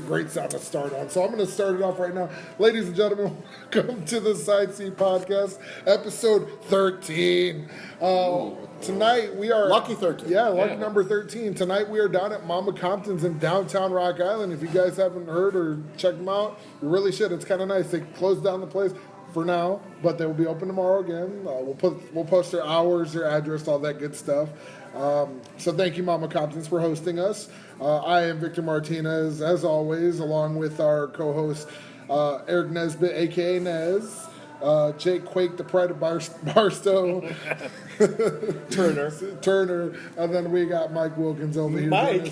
great sound to start on. So I'm going to start it off right now. Ladies and gentlemen, welcome to the Side Seat Podcast, episode 13. Tonight we are... Lucky 13. Yeah, lucky number 13. Tonight we are down at Mama Compton's in downtown Rock Island. If you guys haven't heard or checked them out, you really should. It's kind of nice. They closed down the place for now, but they will be open tomorrow again. We'll post their hours, their address, all that good stuff. So thank you, Mama Compton's, for hosting us. I am Victor Martinez, as always, along with our co-host Eric Nesbitt, a.k.a. Nez. Jake Quake, the Pride of Barstow. Turner. And then we got Mike Wilkins over here. Matt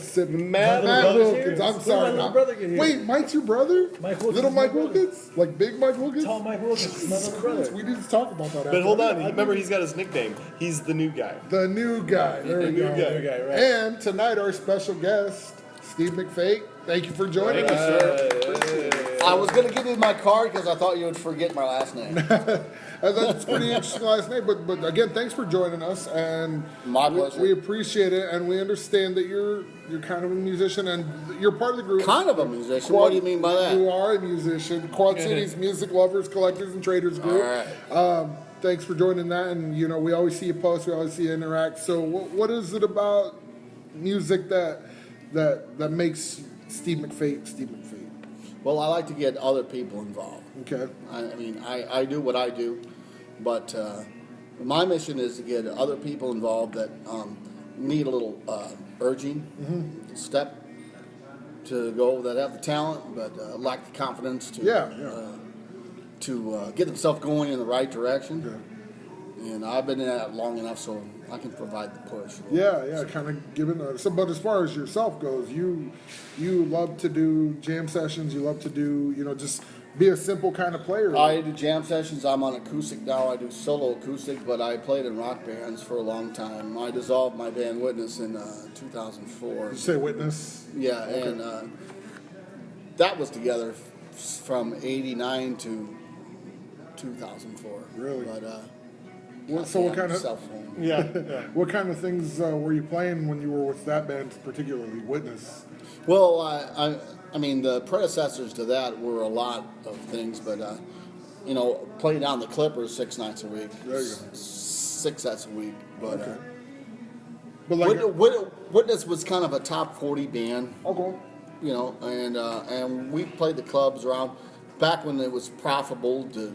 Wilkins. I'm sorry. Wait, Mike's your brother? Mike Wilkins, Little Mike Wilkins? Like Big Mike Wilkins? Tall Mike Wilkins. My little brother. We need to talk about that. But hold on, remember he's got his nickname. He's the new guy. The new guy. There we go. New guy, right. And tonight our special guest, Steve McFate. Thank you for joining us, sir. I was going to give you my card because I thought you would forget my last name. That's a pretty interesting last name. But again, thanks for joining us. And My pleasure. We appreciate it, and we understand that you're kind of a musician, and you're part of the group. Kind of a musician. What do you mean by that? You are a musician. Quad Cities Music Lovers, Collectors, and Traders Group. All right. Thanks for joining that. And, we always see you post. We always see you interact. So what is it about music that makes Steve McFate Steve McFate? Well, I like to get other people involved. Okay. I do what I do, but my mission is to get other people involved that need a little urging step to go, that have the talent but lack the confidence to get themselves going in the right direction. Okay. And I've been in that long enough, so I can provide the push. Yeah, kind of giving. But as far as yourself goes, you love to do jam sessions. You love to do, just be a simple kind of player. I do jam sessions. I'm on acoustic now. I do solo acoustic, but I played in rock bands for a long time. I dissolved my band Witness in 2004. Did you say Witness? Yeah, Okay. and that was together from '89 to 2004. Really? But What kind of cell phone? what kind of things were you playing when you were with that band, particularly Witness? Well, I mean, the predecessors to that were a lot of things, but playing down the Clippers 6 nights a week, There you go. 6 nights a week. But Okay. But like, Witness was kind of a top 40 band, okay. and we played the clubs around back when it was profitable to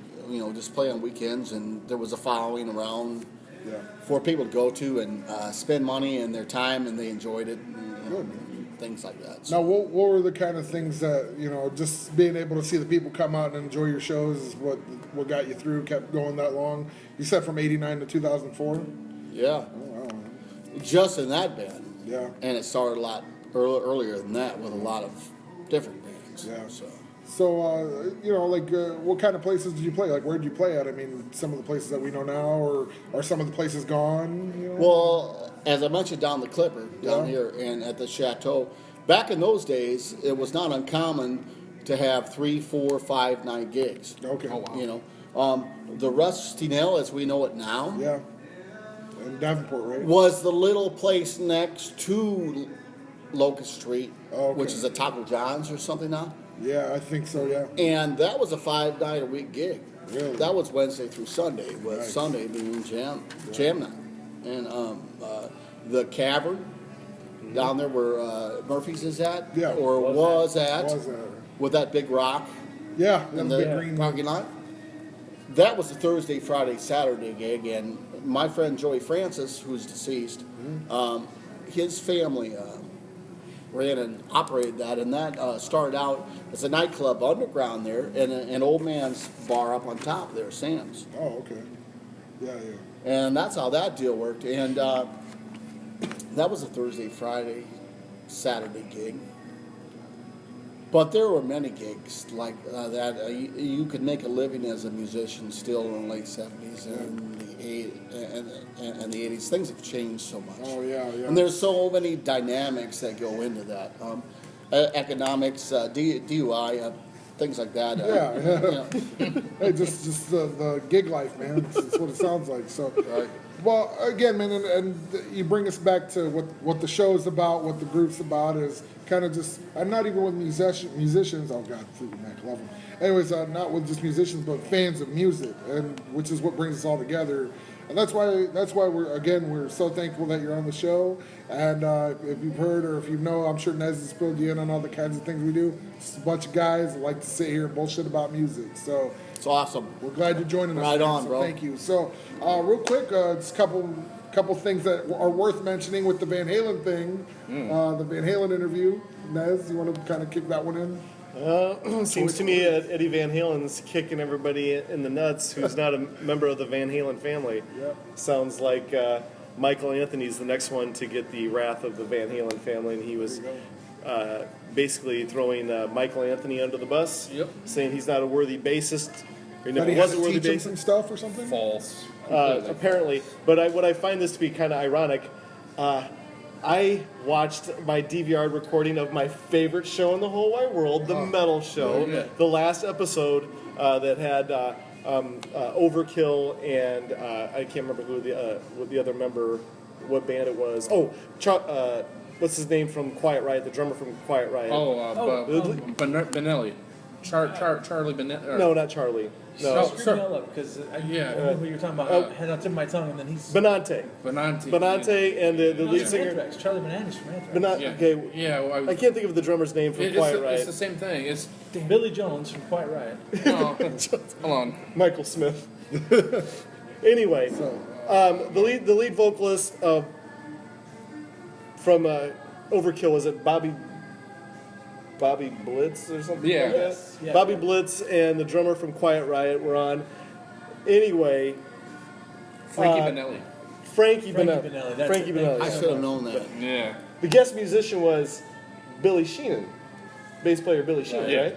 just play on weekends, and there was a following around for people to go to and spend money and their time, and they enjoyed it. And things like that. So, Now, what were the kind of things that, just being able to see the people come out and enjoy your shows is what got you through, kept going that long? You said from '89 to 2004? yeah, Oh, wow. just in that band. Yeah. And it started a lot earlier than that with a lot of different bands. Yeah. So, What kind of places did you play? Like, where did you play at? I mean, some of the places that we know now, or are some of the places gone? well, as I mentioned, down the Clipper, down Yeah. here, and at the Chateau, back in those days, it was not uncommon to have 3, 4, 5 night gigs. Okay. Oh, wow. The Rusty Nail, as we know it now, Yeah. In Davenport, right? was the little place next to Locust Street, Oh, okay. which is a Taco John's or something now. Yeah, I think so, yeah. And that was a 5 night a week gig. Really? That was Wednesday through Sunday, with Nice. Sunday being jam night. And the Cavern down there where Murphy's is at, Yeah. or was at, Was that? with that big rock Yeah, in and the big green. parking lot. That was the Thursday, Friday, Saturday gig, and my friend Joey Francis, who's deceased, his family ran and operated that, and that started out as a nightclub underground there, and an old man's bar up on top there, Sam's. Oh, okay. Yeah. And that's how that deal worked. And that was a Thursday, Friday, Saturday gig. But there were many gigs like that. You could make a living as a musician still in the late 70s and the 80s. Things have changed so much. Oh, yeah. And there's so many dynamics that go into that. Economics, DUI, things like that. Hey, just the gig life, man. That's what it sounds like. So, Right. Well, again, man, and you bring us back to what the show's about, what the group's about is kind of just, I'm not even with musicians. Oh God, Fleetwood Mac, love them. Anyways, not with just musicians, but fans of music, and which is what brings us all together. And that's why we're so thankful that you're on the show. And if you've heard or if you know, I'm sure Nez has filled you in on all the kinds of things we do. Just a bunch of guys that like to sit here and bullshit about music. So It's awesome. we're glad you're joining us. Right man. on, So bro. Thank you. So real quick, just a couple things that are worth mentioning with the Van Halen thing. The Van Halen interview. Nez, you want to kind of kick that one in? Seems to me Eddie Van Halen's kicking everybody in the nuts who's not a member of the Van Halen family. Yep. Sounds like Michael Anthony's the next one to get the wrath of the Van Halen family, and he was basically throwing Michael Anthony under the bus, saying he's not a worthy bassist. Or he That never he has was a to worthy teach him bassist. some stuff or something? False. Apparently, but what I find this to be kind of ironic. I watched my DVR recording of my favorite show in the whole wide world, The Metal Show, very good. the last episode that had Overkill and I can't remember who what the other member, what band it was. Oh, what's his name from Quiet Riot, the drummer from Quiet Riot. Benelli. Charlie Benelli. No, not Charlie. No, Sir. Because I Yeah. know who you're talking about. I had on tip of my tongue, and then he's Benante. Benanti. And the lead He's from singer. Anthrax. Charlie Benanti's from Anthrax. Benante. Okay, Yeah, well, I can't think of the drummer's name from Quiet it's Riot. the same thing. It's Billy Jones from Quiet Riot. oh, hold on. Michael Smith. Anyway, the lead vocalist from Overkill, was it Bobby Blitz or something Yeah. like that? Yes, yeah. Bobby Blitz and the drummer from Quiet Riot were on. Anyway, Frankie Benelli. Frankie Frankie Benelli. Benelli, that's Frankie it. Benelli. I should have known that. Yeah. The guest musician was Billy Sheehan, bass player Billy Sheehan, Yeah. right?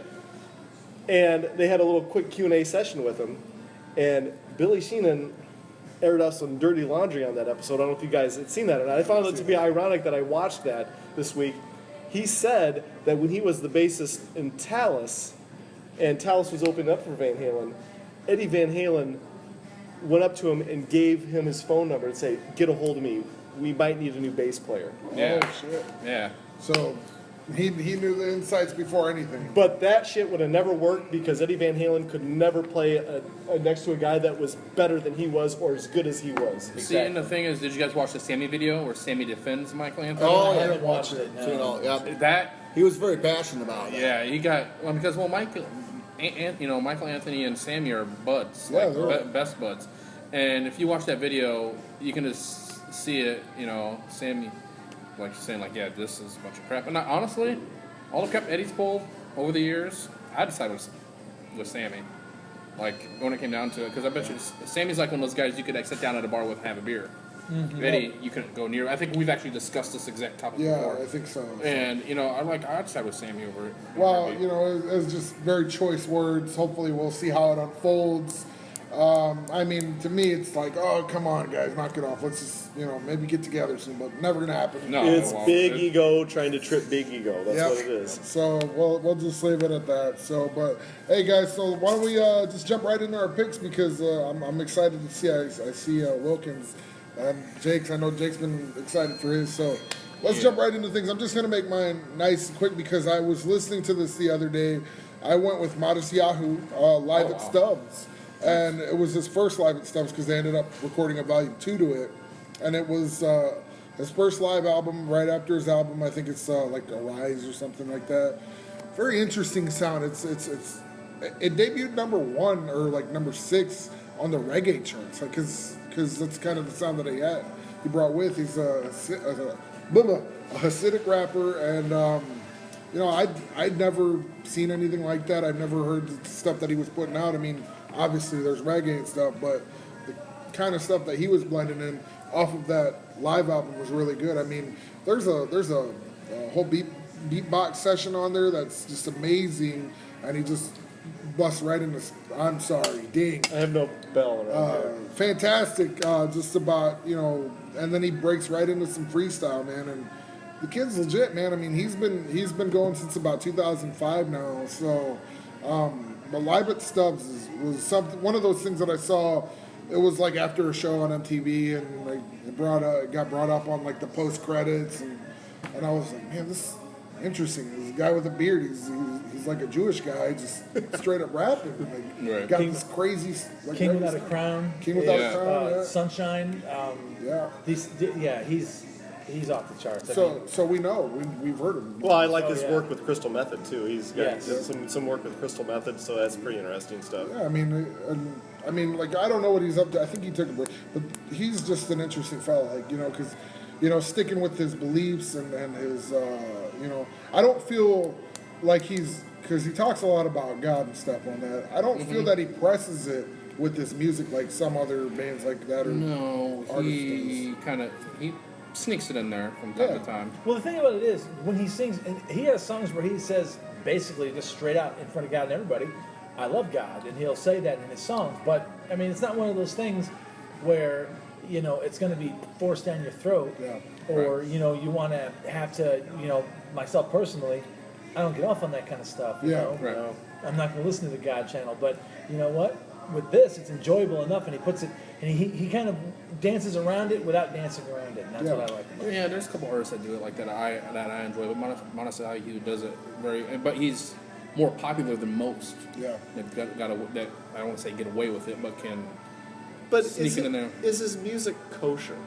And they had a little quick Q&A session with him, and Billy Sheehan aired out some dirty laundry on that episode. I don't know if you guys had seen that or not. I found it to be ironic that I watched that this week. He said that when he was the bassist in Talus, and Talus was opening up for Van Halen, Eddie Van Halen went up to him and gave him his phone number and say, "Get a hold of me. We might need a new bass player." Yeah. Oh, shit. Yeah. So he knew the insights before anything. But that shit would have never worked because Eddie Van Halen could never play next to a guy that was better than he was or as good as he was. See, and the thing is, did you guys watch the Sammy video where Sammy defends Michael Anthony? Oh, I yeah. haven't watched it. You know, yeah. That, He was very passionate about it. yeah, he got, well, because, Michael Anthony and Sammy are buds, Yeah, like they're- best buds. And if you watch that video, you can just see it, Sammy, like, saying, like, yeah, this is a bunch of crap. And honestly, all the crap Eddie's pulled over the years, I decided with Sammy. Like, when it came down to it, because I bet you Sammy's like one of those guys you could like sit down at a bar with and have a beer. Eddie, you couldn't go near. I think we've actually discussed this exact topic Yeah, before. I think so. And I'd side with Sammy over it. Well, it's just very choice words. Hopefully, we'll see how it unfolds. I mean, to me, it's like, oh, come on, guys, knock it off. Let's just, maybe get together soon, but never gonna happen. No. It's well, big it- ego trying to trip big ego. That's Yep. what it is. So we'll just leave it at that. So, but hey, guys, so why don't we just jump right into our picks because I'm excited to see. I see Wilkins and Jake's. I know Jake's been excited for his. So let's jump right into things. I'm just gonna make mine nice and quick because I was listening to this the other day. I went with Modest Yahoo live at Stubbs. And it was his first live at Stubbs because they ended up recording a volume 2 to it. And it was his first live album right after his album. I think it's like Arise or something like that. Very interesting sound. It debuted number 1 or like number 6 on the reggae charts. Like, because that's kind of the sound that he brought with. He's a Hasidic rapper. And, I'd never seen anything like that. I've never heard the stuff that he was putting out. I mean, obviously there's reggae and stuff, but the kind of stuff that he was blending in off of that live album was really good. I mean, there's a whole beatbox session on there that's just amazing, and he just busts right into I'm sorry, ding. I have no bell around here. Fantastic, just about, and then he breaks right into some freestyle, man, and the kid's legit, man. I mean, he's been going since about 2005 now, so but live at Stubbs was one of those things that I saw. It was like after a show on MTV, and like it got brought up on like the post credits, and I was like, man, this interesting. This guy with a beard. He's like a Jewish guy, just straight up rapping. Like, Right. got King- this crazy like, King crazy Without a stuff. Crown. King without Yeah. a crown. Yeah. Sunshine. Yeah. He's off the charts. So we know we've heard him. Well, I like Oh, his yeah. work with Crystal Method too. He's got Yes. some work with Crystal Method, so that's pretty interesting stuff. Yeah, I mean, like I don't know what he's up to. I think he took a break, but he's just an interesting fella. Like because sticking with his beliefs and his I don't feel like because he talks a lot about God and stuff on that. I don't feel that he presses it with his music like some other bands like that. Or No, he artists. he sneaks it in there from time Yeah. to time. Well, the thing about it is, when he sings, and he has songs where he says basically just straight out in front of God and everybody, I love God, and he'll say that in his songs. But I mean, it's not one of those things where it's going to be forced down your throat, Yeah. or you want to have to, myself personally, I don't get off on that kind of stuff. You Yeah. know? Right. I'm not going to listen to the God channel, but you know what? With this, it's enjoyable enough, and he puts it, and he kind of dances around it without dancing around it, and that's Yeah. what I like. About it. Yeah, there's a couple artists that do it like that. I enjoy, but Manasa IQ does it but he's more popular than most. Yeah. They've got that I don't want to say get away with it, but can. But Sneak it in there. is his music kosher?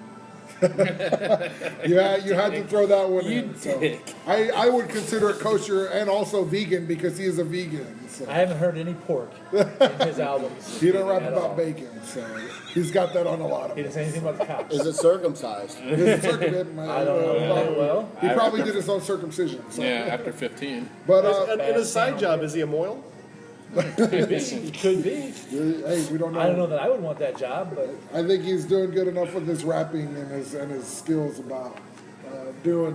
Yeah, you had to throw that one You in. So dick. I would consider it kosher and also vegan because he is a vegan. So I haven't heard any pork in his albums. he don't rap at about all. bacon, so he's got that on a lot of He them. didn't say anything about the cops. Is it circumcised? His circumcision, I don't know. Well, He probably did his own circumcision. So. Yeah, after 15. But And in his side job, is he a moil? he could be. hey, we don't know. I don't know that I would want that job, but I think he's doing good enough with his rapping and his skills about doing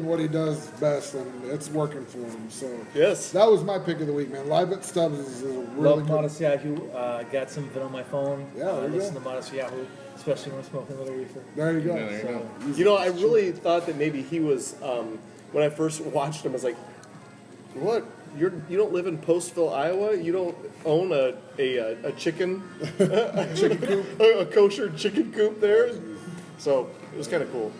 what he does best, and it's working for him. So Yes. that was my pick of the week, man. Live at Stubbs is a really love good. Modest Yahoo. Got some of it on my phone. Yeah, there you listen go. to Modest Yahoo, especially when I'm smoking a little reefer. There you go. Yeah, there you So, go. he's- You know, I really thought that maybe he was. When I first watched him, I was like, "What? You don't live in Postville, Iowa? You don't own a chicken, a kosher chicken coop there?" So it was kind of cool.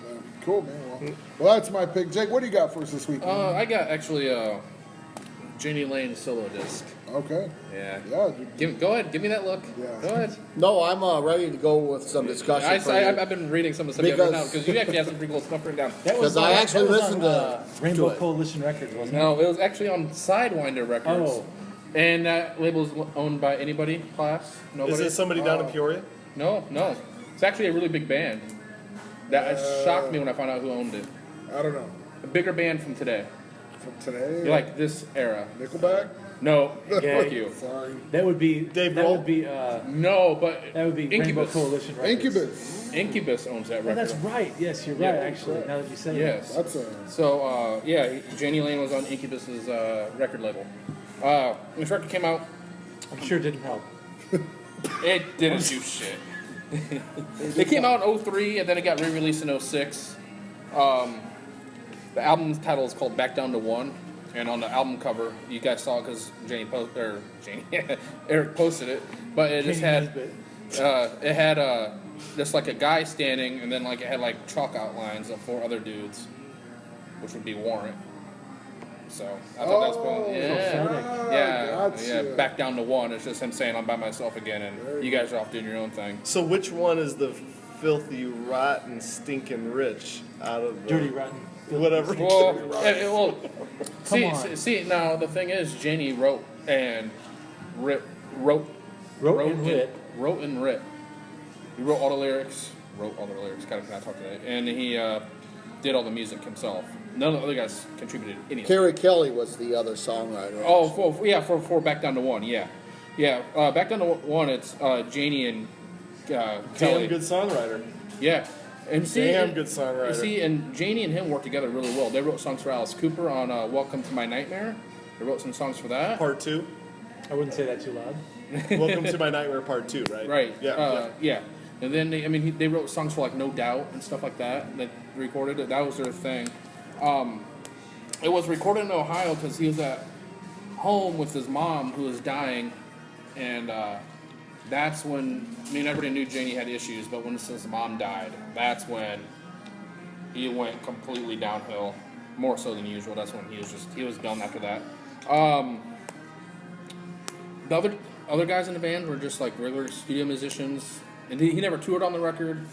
Cool, man. Well, that's my pick. Jake, what do you got for us this week? I got actually Jenny Lane solo disc. Okay. Yeah. Yeah. Go ahead, give me that look. Yeah. Go ahead. No, I'm ready to go with some discussion. for you. I've been reading some of the stuff you have Because- now because you actually have some pretty cool stuff written down. That Because I actually that was listened on, to Rainbow it. Coalition Records, wasn't it? No, it was actually on Sidewinder Records. Oh. And that label's owned by anybody? Class? Nobody? Is it somebody down in Peoria? No. It's actually a really big band. That it shocked me when I found out who owned it. I don't know. A bigger band from today. From today. Like this era. Nickelback. No, Yeah. fuck you. Sorry. That would be Dave that Grohl? would be No, but that would be Rainbow Incubus. Coalition Records. Incubus. Incubus owns that Oh, record. that's right. Yes, you're Yeah. right. Actually, now that you say Yes. That's a. So, Jenny Lane was on Incubus's record label. When this record came out, that, I'm sure it didn't help. it didn't do shit. It came out in 03, and then it got re-released in 06. The album's title is called Back Down to One, and on the album cover, you guys saw because Eric posted it, but it just had just like a guy standing, and then like it had like chalk outlines of 4 other dudes, which would be Warrant. So I thought that was cool. Yeah, gotcha. Back Down to One. It's just him saying I'm by myself again, and you guys are off doing your own thing. So which one is the filthy, rotten, stinking rich out of the Dirty Rotten. whatever? Well, on. see. Now the thing is, Janie wrote and wrote and writ. wrote and writ. He wrote all the lyrics. Wrote all the lyrics. Kind of talk today, and he did all the music himself. None of the other guys contributed anything. Carrie Kelly was the other songwriter. Oh, for Back Down to One, yeah. Back Down to One, it's Janie and Damn Kelly. good songwriter. Yeah, and see, Damn good songwriter. See, and Janie and him worked together really well. They wrote songs for Alice Cooper on "Welcome to My Nightmare." They wrote some songs for that. Part 2. I wouldn't say that too loud. Welcome to My Nightmare Part 2, right? Right. Yeah. Yeah. And then they wrote songs for like No Doubt and stuff like that. That recorded it. That was their thing. It was recorded in Ohio because he was at home with his mom who was dying, and that's when everybody knew Janie had issues. But when his mom died, that's when he went completely downhill. more so than usual. That's when he was done after that. The other guys in the band were just like regular studio musicians, and he never toured on the record.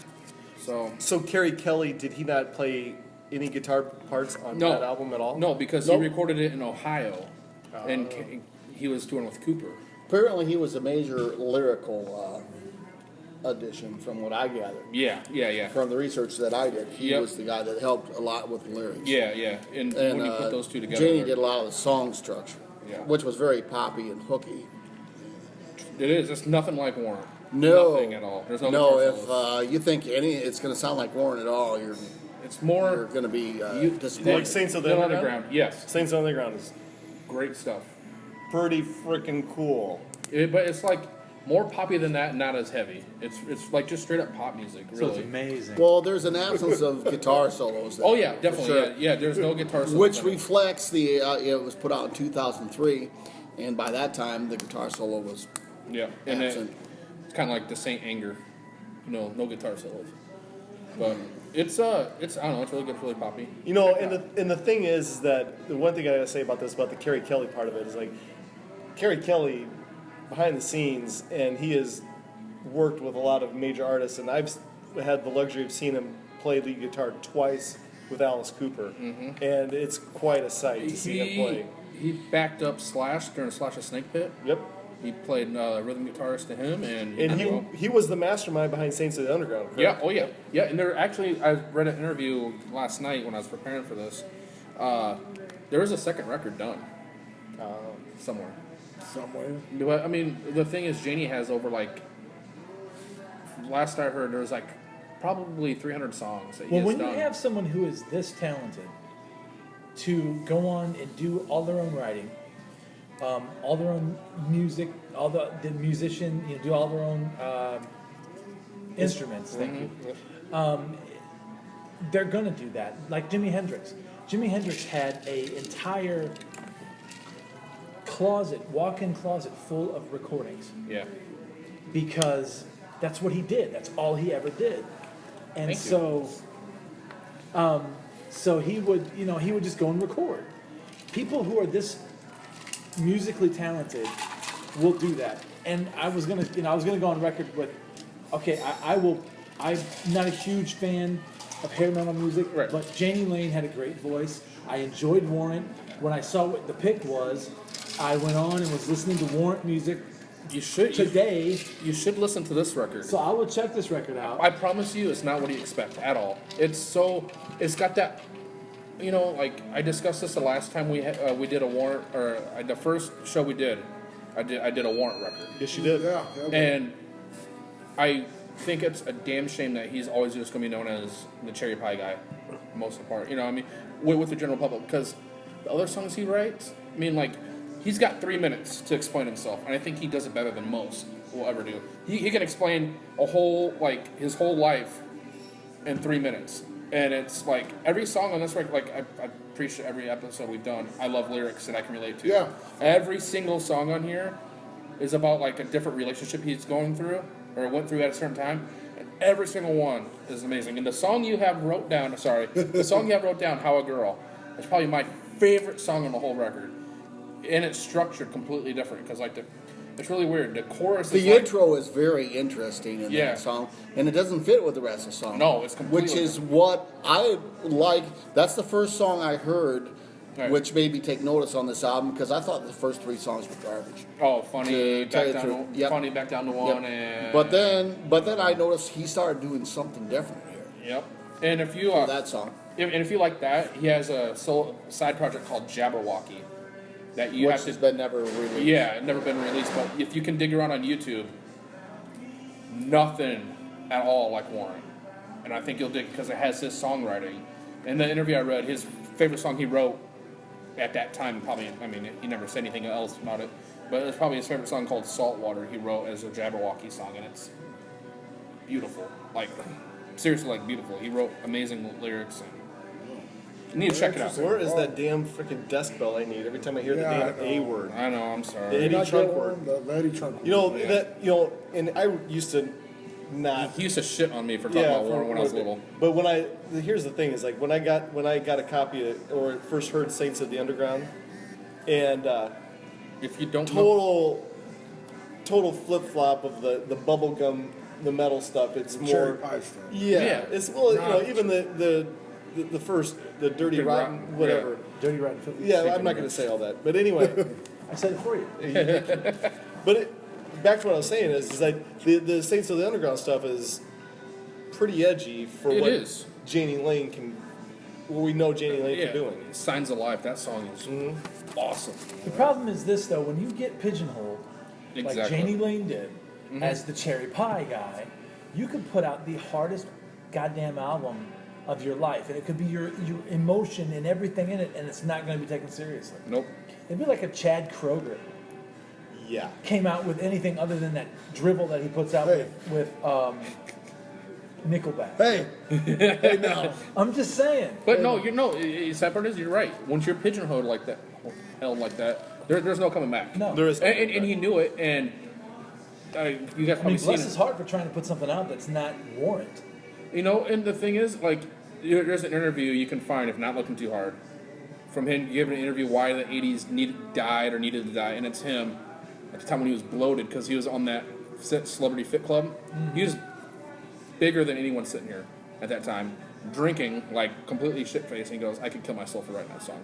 So Kerry Kelly, did he not play any guitar parts on No. that album at all? No, because Nope. he recorded it in Ohio, and he was touring with Cooper. Apparently, he was a major lyrical addition, from what I gathered. Yeah. From the research that I did, he Yep. was the guy that helped a lot with the lyrics. Yeah. And And when you put those two together, Janie did a lot of the song structure, Yeah. which was very poppy and hooky. it is. It's nothing like Warren. No, Nothing at all. There's no no. guitar If solos. you think it's going to sound like Warren at all, It's you're more going to be you- disappointed. Like Saints of the Still Underground? Yes, Saints on the Ground is great stuff. pretty freaking cool. But it's like more poppy than that, and not as heavy. It's like just straight up pop music, So it's really. amazing. Well, there's an absence of guitar solos. There, Oh yeah, for definitely. sure. Yeah. There's no guitar solo. Which reflects the. It was put out in 2003, and by that time the guitar solo was Yeah, and absent. it's kind of like the Saint Anger, no guitar solos. But it's I don't know, it's really good, it's really poppy. You know, and the thing is that the one thing I gotta say about this, about the Kerry Kelly part of it, is like Kerry Kelly behind the scenes, and he has worked with a lot of major artists, and I've had the luxury of seeing him play lead guitar twice with Alice Cooper, and it's quite a sight to see him play. He backed up Slash during Slash's Snake Pit. Yep. He played rhythm guitarist to him, and He was the mastermind behind Saints of the Underground, correct? yeah. And there actually, I read an interview last night when I was preparing for this. There is a second record done somewhere. But I mean, the thing is, Janie has over like. Last I heard, there was like probably 300 songs that he Well, has when done. you have someone who is this talented to go on and do all their own writing, all their own music, all the musician, do all their own instruments. Thank you. They're gonna do that, like Jimi Hendrix. Jimi Hendrix had an entire walk-in closet full of recordings Yeah. because that's what he did. That's all he ever did. And Thank you. so he would, he would just go and record. People who are this musically talented will do that. And I was gonna go on record with, okay, I'm not a huge fan of hair metal music, Right. but Janie Lane had a great voice. I enjoyed Warrant. When I saw what the pick was, I went on and was listening to Warrant music You should today. You should listen to this record. So I will check this record out. I promise you, it's not what you expect at all. It's got that, like I discussed this the last time we did a Warrant, or the first show we did, I did a Warrant record, Yes, you did. Yeah. and I think it's a damn shame that he's always just going to be known as the cherry pie guy, most of the part. With the general public, because the other songs he writes, like. He's got 3 minutes to explain himself, and I think he does it better than most will ever do. He can explain his whole life in 3 minutes, and it's like every song on this record. Like I appreciate every episode we've done. I love lyrics that I can relate to. Yeah. Every single song on here is about like a different relationship he's going through or went through at a certain time. And every single one is amazing. And the song you have wrote down, "How a Girl," is probably my favorite song on the whole record. And it's structured completely different because it's really weird. The chorus is The intro is very interesting in Yeah. that song, and it doesn't fit with the rest of the song. No, it's completely Which is what I like. That's the first song I heard, Right. which made me take notice on this album because I thought the first 3 songs were garbage. funny To tell you back the down truth, to yep. funny back down to one Yep. and But then I noticed he started doing something different here. yep. And if you That song, if you like that, he has a side project called Jabberwocky that you which have to has been never released. Yeah, never been released, but if you can dig around on YouTube, nothing at all like Warren. And I think you'll dig because it has his songwriting. In the interview I read, his favorite song he wrote at that time, he never said anything else about it, but it's probably his favorite song called Saltwater he wrote as a Jabberwocky song, and it's beautiful. Like, seriously, like beautiful. He wrote amazing lyrics, and you need to check it out. Where is that damn freaking desk bell I need every time I hear Yeah, the damn I A know. word? I know, I'm The sorry. Eddie Not Trunk that word. one, the Eddie Trunk. You know Yeah. that and I used to not. He used to shit on me for talking about Warren when I was little. But here's the thing is like when I got a copy of, or first heard Saints of the Underground, and If you don't know, total flip flop of the bubblegum, the metal stuff. It's Cherry more pie stuff. yeah. It's even the first the dirty rotten Rotten, whatever. Dirty Rotten Filthy. Yeah, I'm not going to say all that, but anyway. I said it for you. But back to what I was saying is like the Saints of the Underground stuff is pretty edgy for It what is. Janie Lane can. What we know Janie Lane yeah, for doing. Signs of Life. That song is awesome. The problem is this, though: when you get pigeonholed, like Exactly. Janie Lane did, as the cherry pie guy, you could put out the hardest goddamn album of your life, and it could be your emotion and everything in it, and it's not going to be taken seriously. Nope. It'd be like a Chad Kroger Yeah. came out with anything other than that drivel that he puts out Hey. with Nickelback. Hey, hey now. I'm just saying. But no, separate is you're right. Once you're pigeonholed like that, held like that, there's no coming back. No. There is. And he knew it, and you guys I probably mean, seen bless it. his heart for trying to put something out that's not warrant. And the thing is, like, there's an interview you can find if not looking too hard, from him giving an interview why the '80s needed to die, and it's him at the time when he was bloated because he was on that Celebrity Fit Club. He was bigger than anyone sitting here at that time, drinking like completely shit faced. And he goes, "I could kill myself for writing that song,"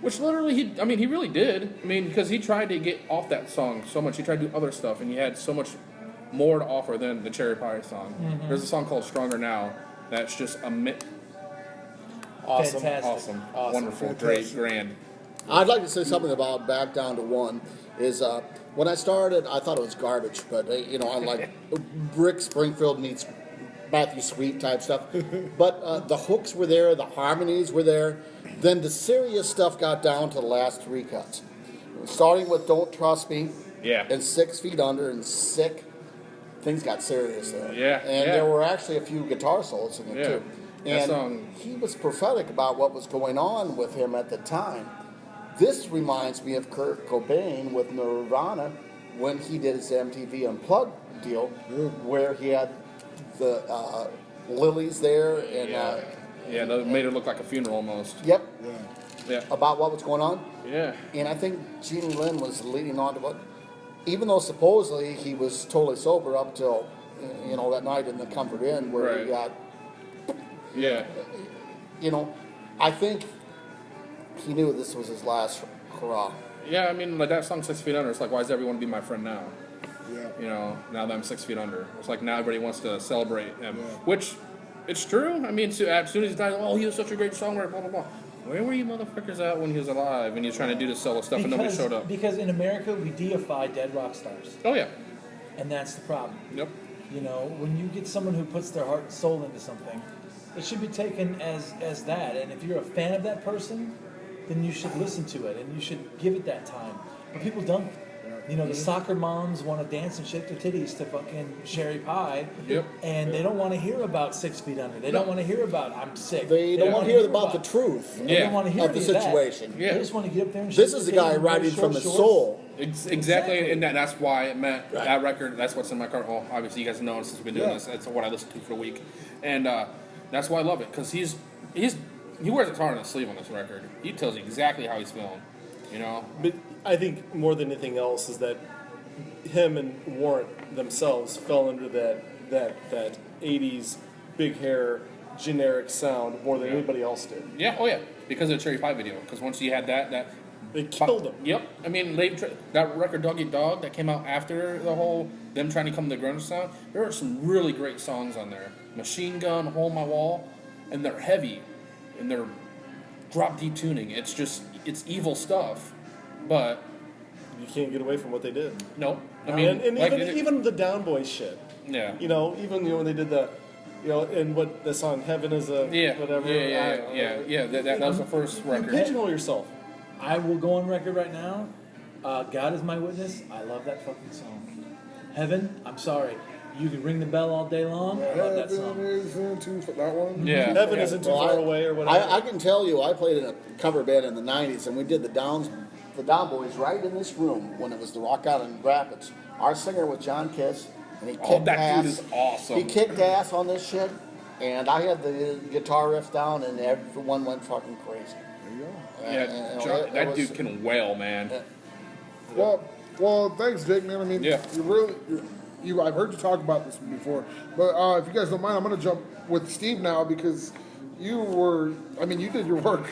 which literally he really did. I mean, because he tried to get off that song so much. He tried to do other stuff, and he had so much more to offer than the Cherry Pie song. There's a song called "Stronger Now" that's just Awesome. Fantastic. awesome, wonderful, Fantastic. great, grand. I'd like to say something about Back Down to One. Is when I started, I thought it was garbage, but I like Rick Springfield meets Matthew Sweet type stuff. But the hooks were there, the harmonies were there. Then the serious stuff got down to the last three cuts, starting with "Don't Trust Me," Yeah. and 6 Feet Under, and "Sick." Things got serious there. Yeah, and yeah. there were actually a few guitar solos in it Yeah. too. That And song- he was prophetic about what was going on with him at the time. This reminds me of Kurt Cobain with Nirvana when he did his MTV Unplugged deal, where he had the lilies there and Yeah, that made it look like a funeral almost. yep, Yeah. about what was going on. Yeah. And I think Gene Lynn was leading on to what, even though supposedly he was totally sober up till that night in the Comfort Inn where Right. he got, Yeah. I think he knew this was his last hurrah. Yeah, I mean, like that song 6 Feet Under, it's like, why does everyone be my friend now? Yeah. Now that I'm 6 feet under. It's like now everybody wants to celebrate him. Yeah. Which, it's true. I mean, as soon as he died, oh, he was such a great songwriter, blah, blah, blah. Where were you motherfuckers at when he was alive and he was trying to do this solo stuff and nobody showed up? Because in America, we deify dead rock stars. Oh, yeah. And that's the problem. Yep. When you get someone who puts their heart and soul into something, it should be taken as that. And if you're a fan of that person, then you should listen to it and you should give it that time. But people don't. The soccer moms want to dance and shake their titties to fucking Cherry Pie. Yep. And they don't want to hear about 6 Feet Under. They don't want to hear about I'm sick. They don't want to wanna hear about the truth They don't want to hear of the any of that. situation. Yeah. They just want to get up there and This shake is the their guy titties and wear writing short from his shorts. soul. Exactly, Exactly. and that's why it meant Right. that record. That's what's in my car. Well, obviously, you guys know since we've been doing Yeah. this. That's what I listen to for a week, and that's why I love it because he wears his heart on his sleeve on this record. He tells you exactly how he's feeling. But I think more than anything else is that him and Warrant themselves fell under that 80s big hair generic sound more than Yeah. anybody else did. Yeah, oh yeah, because of the Cherry Pie video. Because once you had that They killed him. Yep, I mean that record Dog Eat Dog that came out after the whole them trying to come to the grunge sound. There are some really great songs on there. Machine Gun, Hole in My Wall, and they're heavy, and they're drop deep tuning. It's evil stuff, but You can't get away from what they did. no, I mean and like, even the Down Boys shit. yeah. Even when they did the, and what the song "Heaven Is a" Yeah, whatever. yeah. That was the first You record. pigeonhole yourself. I will go on record right now. God is my witness. I love that fucking song. Heaven, I'm sorry. You can ring the bell all day long. I love that Heaven song. isn't too far. That one? Yeah, Heaven yeah. isn't too Well, far away or whatever. I can tell you, I played in a cover band in the '90s, and we did the Down Boys right in this room when it was the Rock Island Rapids. Our singer was John Kiss, and he kicked Oh, that ass. dude is awesome. He kicked ass on this shit, and I had the guitar riff down, and everyone went fucking crazy. There you go. Yeah, And, that was- dude can wail, man. Well, thanks, Jake, man. I mean, Yeah. I've heard you talk about this before, but if you guys don't mind, I'm going to jump with Steve now because you did your work.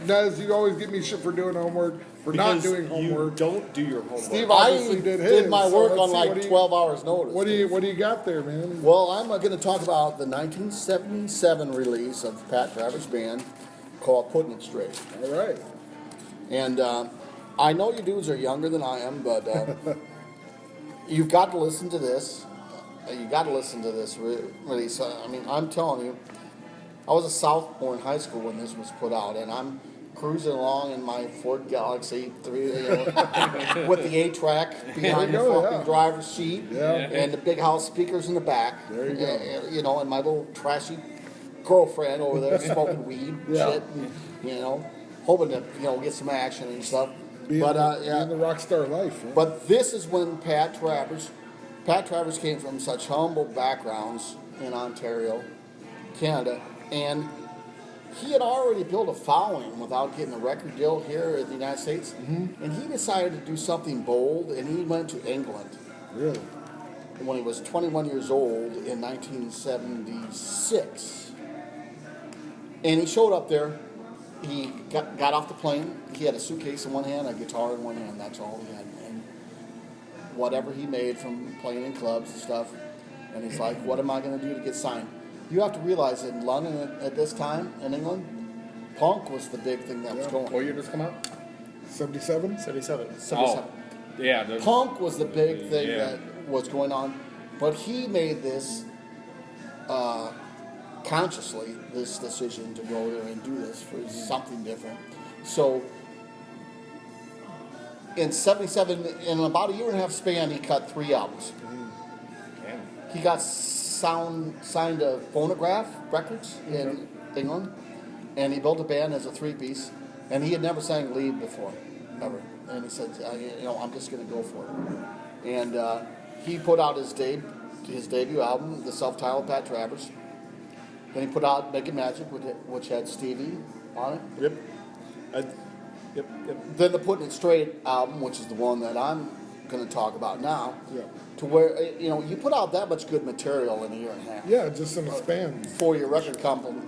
Nez, you always give me shit for doing homework, for not Because doing homework. You don't do your homework. Steve I obviously did his. my so work let's on see, like what do you- 12 hours notice. What do you got there, man? Well, I'm going to talk about the 1977 release of Pat Travers Band called Putting It Straight. All right. And I know you dudes are younger than I am, but you've got to listen to this. You got to listen to this release. I mean, I'm telling you, I was a sophomore in high school when this was put out, and I'm cruising along in my Ford Galaxy 3, with the 8-track behind the you go, fucking yeah. driver's seat, Yeah. and the big house speakers in the back. There you go. And my little trashy girlfriend over there smoking weed and Yeah. shit, and, hoping to get some action and stuff. Being But the rock star life. Right? but this is when Pat Travers came from such humble backgrounds in Ontario, Canada, and he had already built a following without getting a record deal here in the United States. Mm-hmm. And he decided to do something bold, and he went to England Really? when he was 21 years old in 1976. And he showed up there. He got off the plane. He had a suitcase in one hand, a guitar in one hand. That's all he had. And whatever he made from playing in clubs and stuff. And he's like, what am I going to do to get signed? You have to realize in London at this time, in England, punk was the big thing that was going. What year does this come out? 77? 77. 77. Yeah. Punk was the big thing Yeah. that was going on, but he made this consciously, this decision to go there and do this for something different. So in 77, in about a year and a half span, he cut 3 albums. Damn. He got signed to Phonograph Records in England, and he built a band as a 3-piece, and he had never sang lead before, ever. And he said, I'm just going to go for it. And he put out his debut album, the self-titled Pat Travers. Then he put out Making Magic, which had Stevie on it. Yep. Yep. Then the Putting It Straight album, which is the one that I'm going to talk about now. Yeah. To where, you put out that much good material in a year and a half. Yeah, just in a span. For your record company,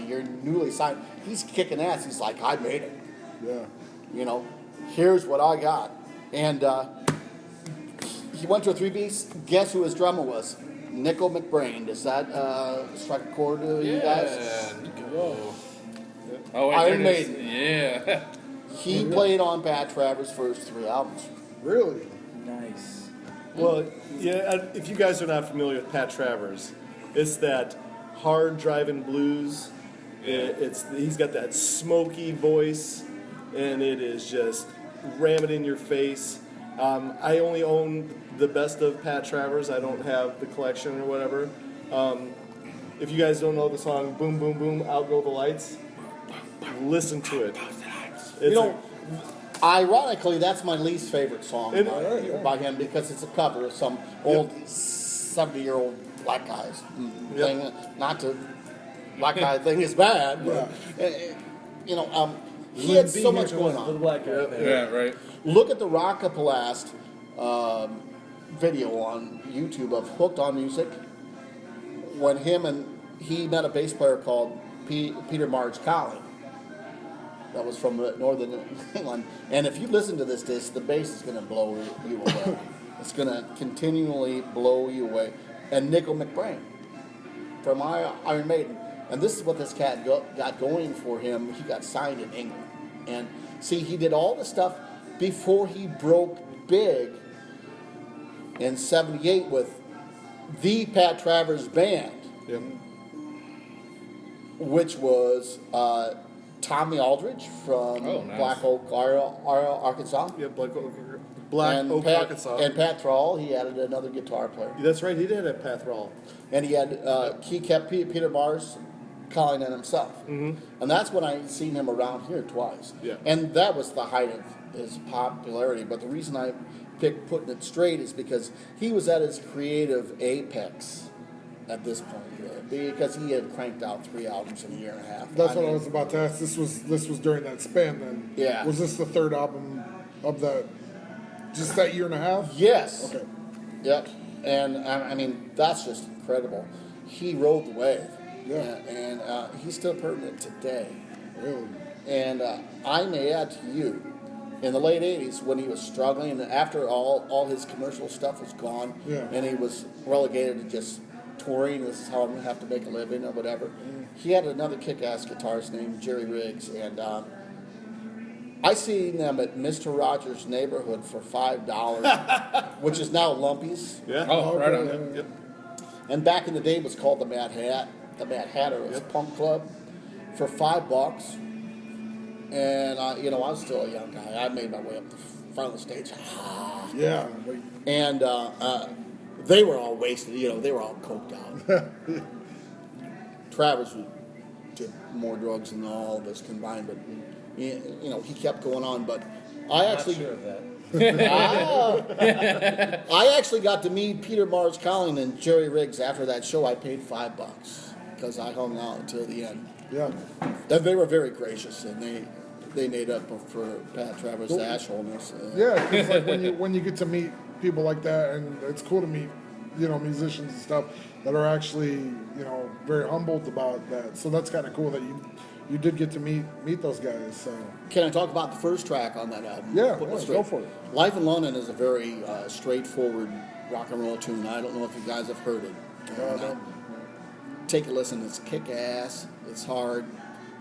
you're newly signed. He's kicking ass. He's like, I made it. Yeah. Here's what I got. And he went to a 3-piece. Guess who his drummer was? Nickel McBrain. Does that strike a chord to you guys? Oh, wait, Iron there it is. Maiden. Yeah. He played on Pat Travers' first 3 albums. Really? Nice. Well, yeah, if you guys are not familiar with Pat Travers, it's that hard driving blues. He's got that smoky voice, and it is just ram it in your face. I only own the best of Pat Travers. I don't have the collection or whatever. If you guys don't know the song "Boom Boom Boom," Out Go the Lights, listen to it. It's Ironically, that's my least favorite song It- by him because it's a cover of some old 70-year-old black guys thing. Not to black guy thing is bad, but he had so much going For the on. black guy. Yeah, right. Look at the Rockapalast video on YouTube of Hooked on Music when he met a bass player called Peter Marge Collin. That was from northern England. And if you listen to this disc, the bass is going to blow you away. It's going to continually blow you away. And Nickel McBrain from Iron Maiden. And this is what this cat got going for him. He got signed in England. And see, he did all the stuff before he broke big in 78 with the Pat Travers Band, Yep. which was Tommy Aldridge from Oh, nice. Black Oak, Arkansas. Yeah, Black Oak, And Arkansas. And Pat Thrall, he added another guitar player. That's right, he did have Pat Thrall. And he kept Peter Mars calling it himself. Mm-hmm. And that's when I seen him around here twice. Yeah. And that was the height of his popularity. But the reason I picked Putting It Straight is because he was at his creative apex at this point, because he had cranked out 3 albums in a year and a half. That's what I was about to ask. This was during that span then. Yeah. Was this the third album of just that year and a half? Yes. Okay. Yep. And I mean, that's just incredible. He rode the wave. Yeah. And he's still pertinent today. Really? And I may add to you, in the late 80s, when he was struggling, and after all his commercial stuff was gone, Yeah. and he was relegated to just touring, this is how I'm going to have to make a living or whatever, he had another kick-ass guitarist named Jerry Riggs. And I seen them at Mr. Rogers' neighborhood for $5, which is now Lumpy's. Yeah. Oh, right on. Okay. Yep. And back in the day, it was called the Mad Hat. The Mad Hatter was a punk club for $5. And I was still a young guy. I made my way up the front of the stage. Yeah. And they were all wasted. They were all coked out. Travis did more drugs than all of us combined, but he kept going on. But I actually, Not sure of that. I actually got to meet Peter Mars Collin and Jerry Riggs after that show. I paid $5 because I hung out until the end. Yeah. And they were very gracious, and they made up for Pat Travers' assholeness. Yeah, because like when you get to meet people like that, and it's cool to meet, musicians and stuff that are actually, very humbled about that. So that's kind of cool that you did get to meet those guys. So Can I talk about the first track on that album? Yeah, Put It yeah, Straight. go for it. Life in London is a very straightforward rock and roll tune. I don't know if you guys have heard it. no. Take a listen. It's kick-ass. It's hard.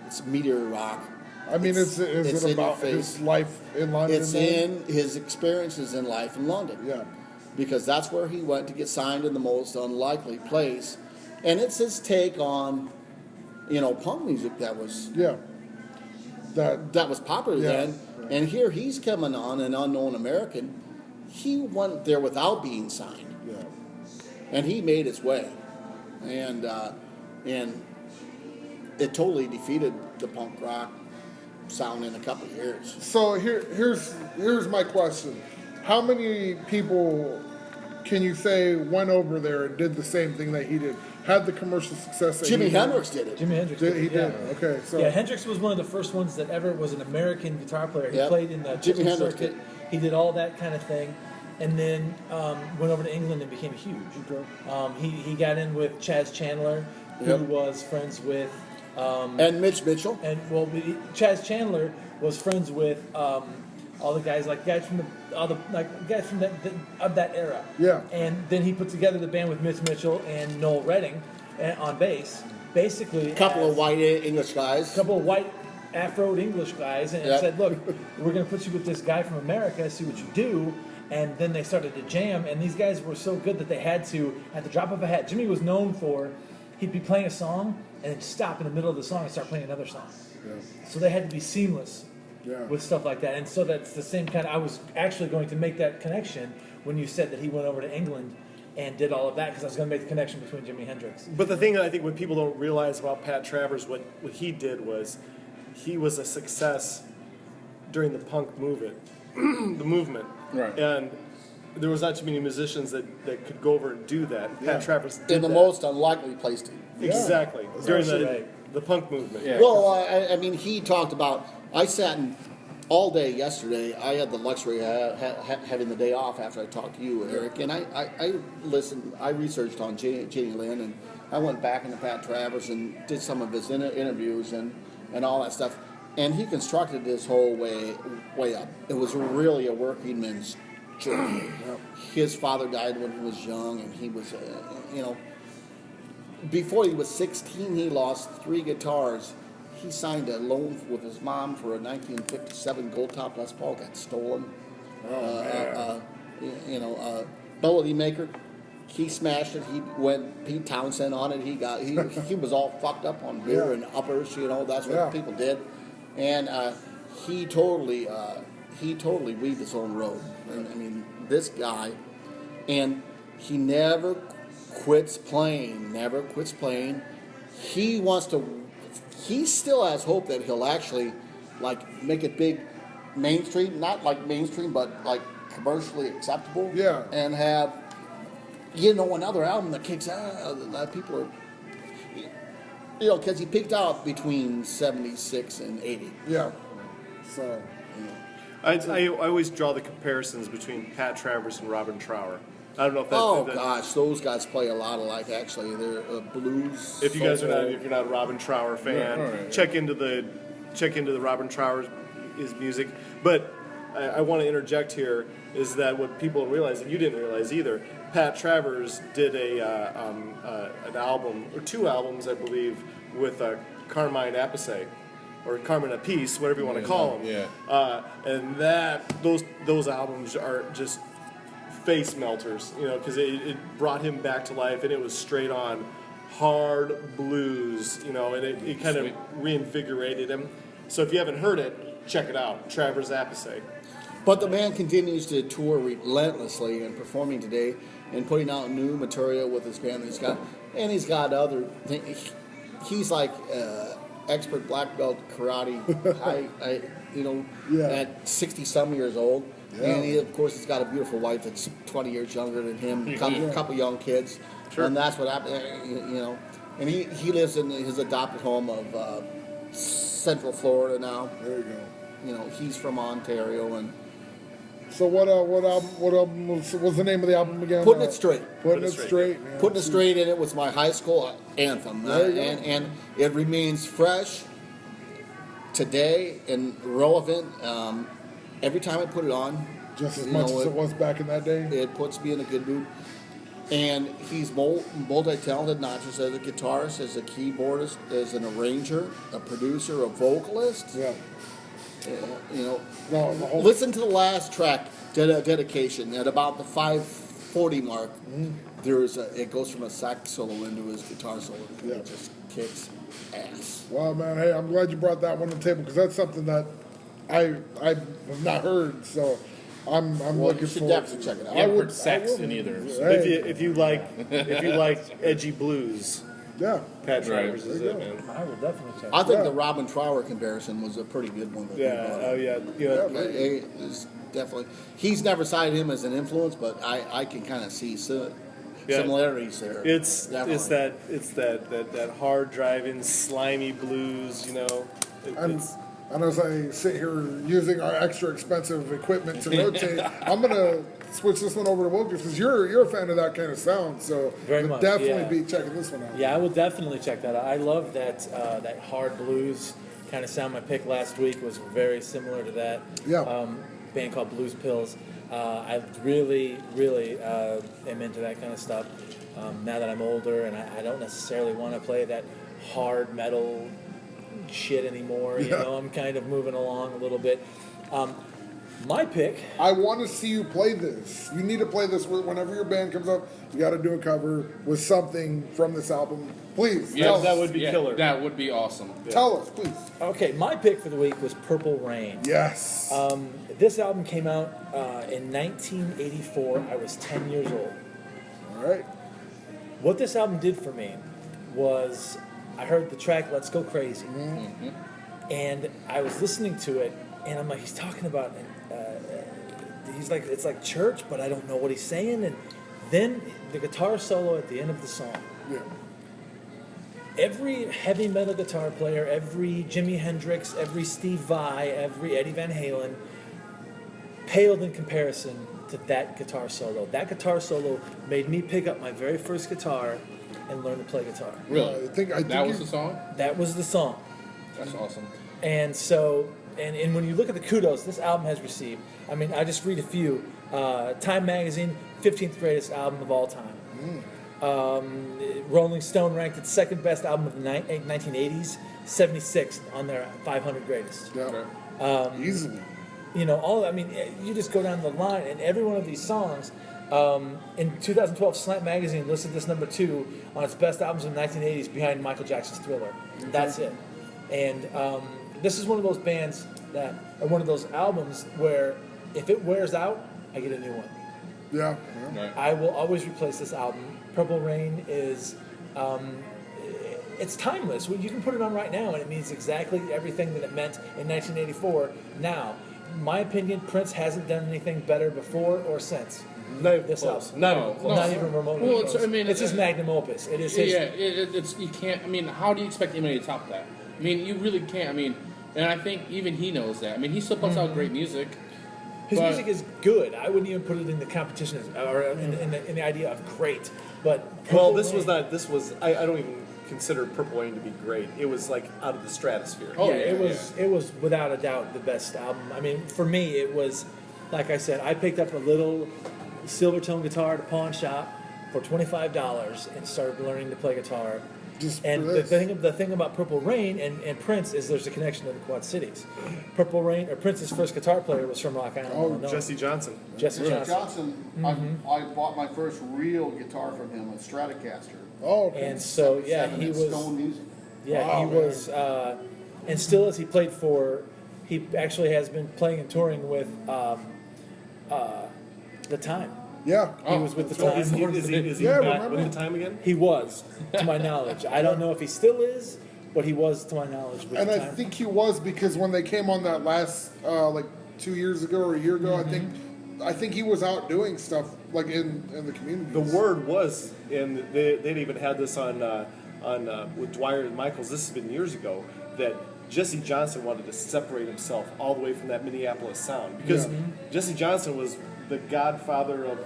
It's meteor rock. I mean, is it's it in about your his face. life in London? It's then? in his experiences in life in London. Yeah. Because that's where he went to get signed in the most unlikely place. And it's his take on, punk music that was Yeah. That was popular Yeah. then. And here he's coming on, an unknown American. He went there without being signed. yeah. And he made his way. And it totally defeated the punk rock sound in a couple of years. So here's my question: how many people can you say went over there and did the same thing that he did? Had the commercial success that Jimi he Hendrix did it. Jimi Hendrix. did? He yeah. did. Okay, so Yeah, Hendrix was one of the first ones that ever was an American guitar player. He Yep. played in the Jimi Chitlin Hendrix circuit. did. He did all that kind of thing, and then went over to England and became huge. Okay. He got in with Chaz Chandler, who Yep. was friends with And Mitch Mitchell. Chaz Chandler was friends with all the guys guys from that era. Yeah. And then he put together the band with Mitch Mitchell and Noel Redding on bass. Basically, A couple as of white English guys. a couple of white Afroed English guys, and Yep. said, "Look, we're going to put you with this guy from America. See what you do." And then they started to jam, and these guys were so good that they had to, at the drop of a hat, Jimmy was known for, he'd be playing a song and then stop in the middle of the song and start playing another song. Yeah. So they had to be seamless Yeah. with stuff like that. And so that's the same kind of, I was actually going to make that connection when you said that he went over to England and did all of that, because I was going to make the connection between Jimi Hendrix. But the thing that I think what people don't realize about Pat Travers, what he did was, he was a success during the punk movement, the movement. Right. And there was not too many musicians that could go over and do that. Yeah. Pat Travers did In the that. most unlikely place to. Exactly. During Right. the punk movement. Yeah. Well, I mean, he talked about. I sat in all day yesterday. I had the luxury of having the day off after I talked to you, Eric, and I listened. I researched on Janie Lynn, and I went back into Pat Travers and did some of his interviews and all that stuff. And he constructed this whole way up. It was really a working man's journey. His father died when he was young, and he was, before he was 16, he lost 3 guitars. He signed a loan with his mom for a 1957 Gold Top Les Paul, got stolen. Melody Maker, he smashed it. He went Pete Townsend on it. He was all fucked up on beer Yeah. and uppers. That's what Yeah. people did, and he totally weaved his own road. And, I mean, this guy, and he never quits playing. Never quits playing. He wants to. He still has hope that he'll actually, make it big, mainstream, not like mainstream, but like commercially acceptable. Yeah. And have, another album that kicks out that people are, because he peaked out between 76 and 80. Yeah. So, I always draw the comparisons between Pat Travers and Robin Trower. I don't know if that. Oh that- gosh, those guys play a lot alike. Actually, they're blues. If you guys are soul. not, if you're not a Robin Trower fan, right. check into the Robin Trower's his music. But I want to interject here is that what people realize, and you didn't realize either, Pat Travers did an album or 2 albums, I believe, with Carmine Appice or Carmine Appice, whatever you want to call him. Yeah. And those albums are just face melters, because it brought him back to life, and it was straight on hard blues, and it kind of Sweet. reinvigorated him. So if you haven't heard it, check it out, Travers Appice. But the man continues to tour relentlessly and performing today and putting out new material with his band. He's got other things. He's like expert black belt karate, Yeah. at 60 some years old. Yeah. And he, of course, has got a beautiful wife that's 20 years younger than him, a couple young kids. Sure. And that's what happened, And he lives in his adopted home of Central Florida now. there you go. He's from Ontario and So what album what's the name of the album again? Putting It Straight. Putting It Straight. Man. Putting It Straight in it was my high school anthem. There you go. And it remains fresh today and relevant. Every time I put it on, Just as you much know, as it was back in that day. it puts me in a good mood. And he's multi-talented, not just as a guitarist, as a keyboardist, as an arranger, a producer, a vocalist. Yeah. No, the whole, listen to the last track, Dedication. At about the 5:40 mark, it goes from a sax solo into his guitar solo. Yeah. It just kicks ass. Wow, man. Hey, I'm glad you brought that one to the table because that's something that I have not heard. So I'm Well, looking you should forward definitely to check it out. I haven't would- heard sax I will. in either. So. Hey, If you like edgy blues, yeah. Pat Right. Travers is There it, you go. man. I will definitely check. I think Yeah. the Robin Trower comparison was a pretty good one. that you Yeah, brought oh up. yeah, It's definitely. He's never cited him as an influence, but I can kind of see Yeah. similarities there. It's Definitely. that hard driving, slimy blues, And as I sit here using our extra expensive equipment to rotate, I'm gonna switch this one over to Wilkins because you're a fan of that kind of sound. So Very you'll much, definitely yeah. be checking this one out. Yeah, I will definitely check that out. I love that that hard blues kind of sound. My pick last week was very similar to that. Yeah. Band called Blues Pills. I really, really am into that kind of stuff. Now that I'm older and I don't necessarily want to play that hard metal shit anymore. You Yeah. know, I'm kind of moving along a little bit. My pick. I want to see you play this. You need to play this whenever your band comes up. You got to do a cover with something from this album. Please, Yes, tell that us. would be killer. That would be awesome. Tell us, please. Okay, my pick for the week was Purple Rain. Yes. This album came out in 1984. I was 10 years old. All right. What this album did for me was I heard the track Let's Go Crazy. And I was listening to it, and I'm like, he's talking about, he's like, it's like church, but I don't know what he's saying. And then the guitar solo at the end of the song. Yeah. Every heavy metal guitar player, every Jimi Hendrix, every Steve Vai, every Eddie Van Halen paled in comparison to that guitar solo. That guitar solo made me pick up my very first guitar and learn to play guitar. Really? I think that was you- the song? That was the song. That's awesome. And so, and when you look at the kudos this album has received, I mean, I just read a few. Time Magazine, 15th greatest album of all time. Rolling Stone ranked it second best album of the 1980s, 76th on their 500 greatest. Yeah. Okay. Easily. You know, you just go down the line, and every one of these songs. In 2012, Slant Magazine listed this number 2 on its best albums of the 1980s, behind Michael Jackson's Thriller. That's it. And this is one of those bands or one of those albums where if it wears out, I get a new one. Yeah. Right. I will always replace this album. Purple Rain is, it's timeless. Well, you can put it on right now, and it means exactly everything that it meant in 1984 now. my opinion, Prince hasn't done anything better before or since. Not even This close. album. Not No, even close. Not even remotely. Well, close. it's- I mean, it's his magnum opus. It is his. Yeah, it's you can't. I mean, how do you expect anybody to top that? I mean, you really can't. I mean, and I think even he knows that. I mean, he still puts out great music. His but- music is good. I wouldn't even put it in the competition or in the idea of great. But Well, Purple this was Rain- not. This was. I don't even consider Purple Rain to be great. It was like out of the stratosphere. Oh, yeah, yeah, it was without a doubt the best album. I mean, for me, it was like I said. I picked up a little Silvertone guitar at a pawn shop for $25 and started learning to play guitar. Just And for the this. thing about Purple Rain and Prince is there's a connection to the Quad Cities. Purple Rain, or Prince's first guitar player was from Rock Island, Illinois. Jesse Johnson. Jesse Jesse Johnson. Johnson, I bought my first real guitar from him, a Stratocaster. Oh, okay. And so yeah, he was Stone Music. yeah Wow, he man. was and still is. He played for. He actually has been playing and touring with The Time. Yeah. He was with The Oh, Time. is he Yeah, back remember? with the time again? He was, to my knowledge. I don't know if he still is, but he was, to my knowledge, with And The I Time. think he was because when they came on that last, like 2 years ago or a year ago, I think he was out doing stuff like in the community. The word was, and they'd even had this on with Dwyer and Michaels. This has been years ago that Jesse Johnson wanted to separate himself all the way from that Minneapolis sound because Yeah. Jesse Johnson was the godfather of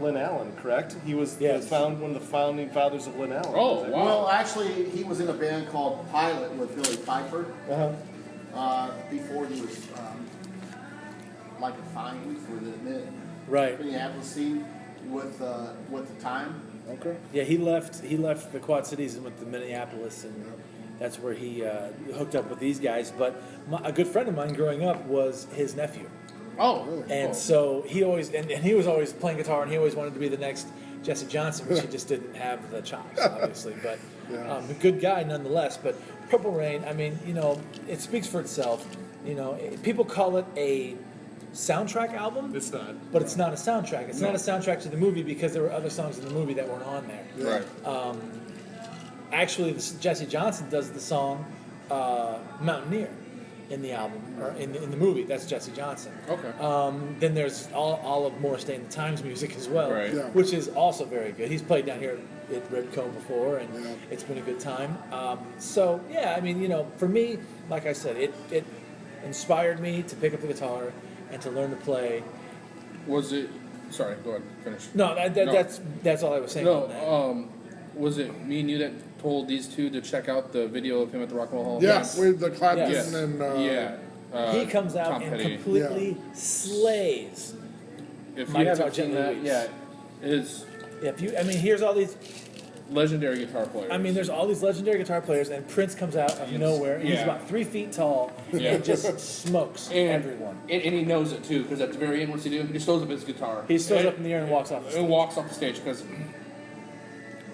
Lynn Allen, correct? He was Yes. one of the founding fathers of Lynn Allen. Oh, Was it? wow. Well, actually, he was in a band called Pilot with Billy Piper Uh-huh. before he was like a find for the Right. Minneapolis scene with the Time. Okay. Yeah, he left the Quad Cities and went to Minneapolis, and that's where he hooked up with these guys. But a good friend of mine growing up was his nephew. Oh, And oh. so he always, and he was always playing guitar, and he always wanted to be the next Jesse Johnson, but he just didn't have the chops, obviously. But a good guy nonetheless. But Purple Rain, I mean, it speaks for itself. People call it a soundtrack album, It's not. but it's not a soundtrack. It's not a soundtrack to the movie because there were other songs in the movie that weren't on there. Right. Actually, Jesse Johnson does the song Mountaineer in the album, or in the movie. That's Jesse Johnson. Okay. Then there's all of Morris Day and the Times music as well, Right. Yeah. which is also very good. He's played down here at Ribco before, and Yeah. it's been a good time. So yeah, I mean, for me, like I said, it inspired me to pick up the guitar and to learn to play. Was it? Sorry. Go ahead. Finish. No, No. that's all I was saying. No. on that. Was it me and you that told these two to check out the video of him at the Rock and Roll Hall? Yeah, Yes. with the Clapton Yes. and yeah. He comes out Tom and Petty. completely slays. If My you guitar haven't seen gently that, weeps. yeah, is Here's all these. legendary guitar player. I mean, there's all these legendary guitar players, and Prince comes out of Yes. nowhere, and he's Yeah. about 3 feet tall, Yeah. and just smokes everyone. And he knows it too, because at the very end, what's he do? He just throws up his guitar. He stood And- up in the air and walks off the stage. and walks off the stage because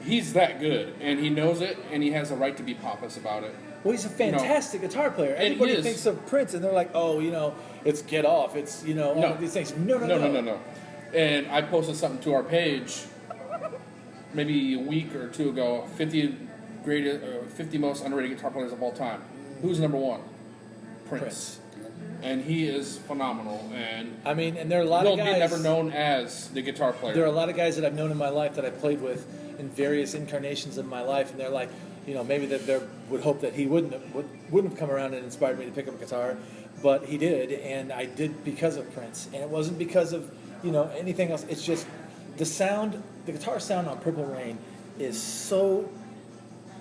he's that good, and he knows it, and he has a right to be pompous about it. Well, he's a fantastic guitar player. he Everybody is. thinks of Prince, and they're like, oh, it's Get Off. It's, all No. of these things. No. No. And I posted something to our page maybe a week or two ago. 50 most underrated guitar players of all time. Who's number one? Prince. And he is phenomenal. And I mean, and there are a lot he'll of be guys. never known as the guitar player. There are a lot of guys that I've known in my life that I played with in various incarnations of my life, and they're like, maybe that they would hope that he wouldn't have come around and inspired me to pick up a guitar, but he did, and I did because of Prince, and it wasn't because of anything else. It's just the sound, the guitar sound on Purple Rain is so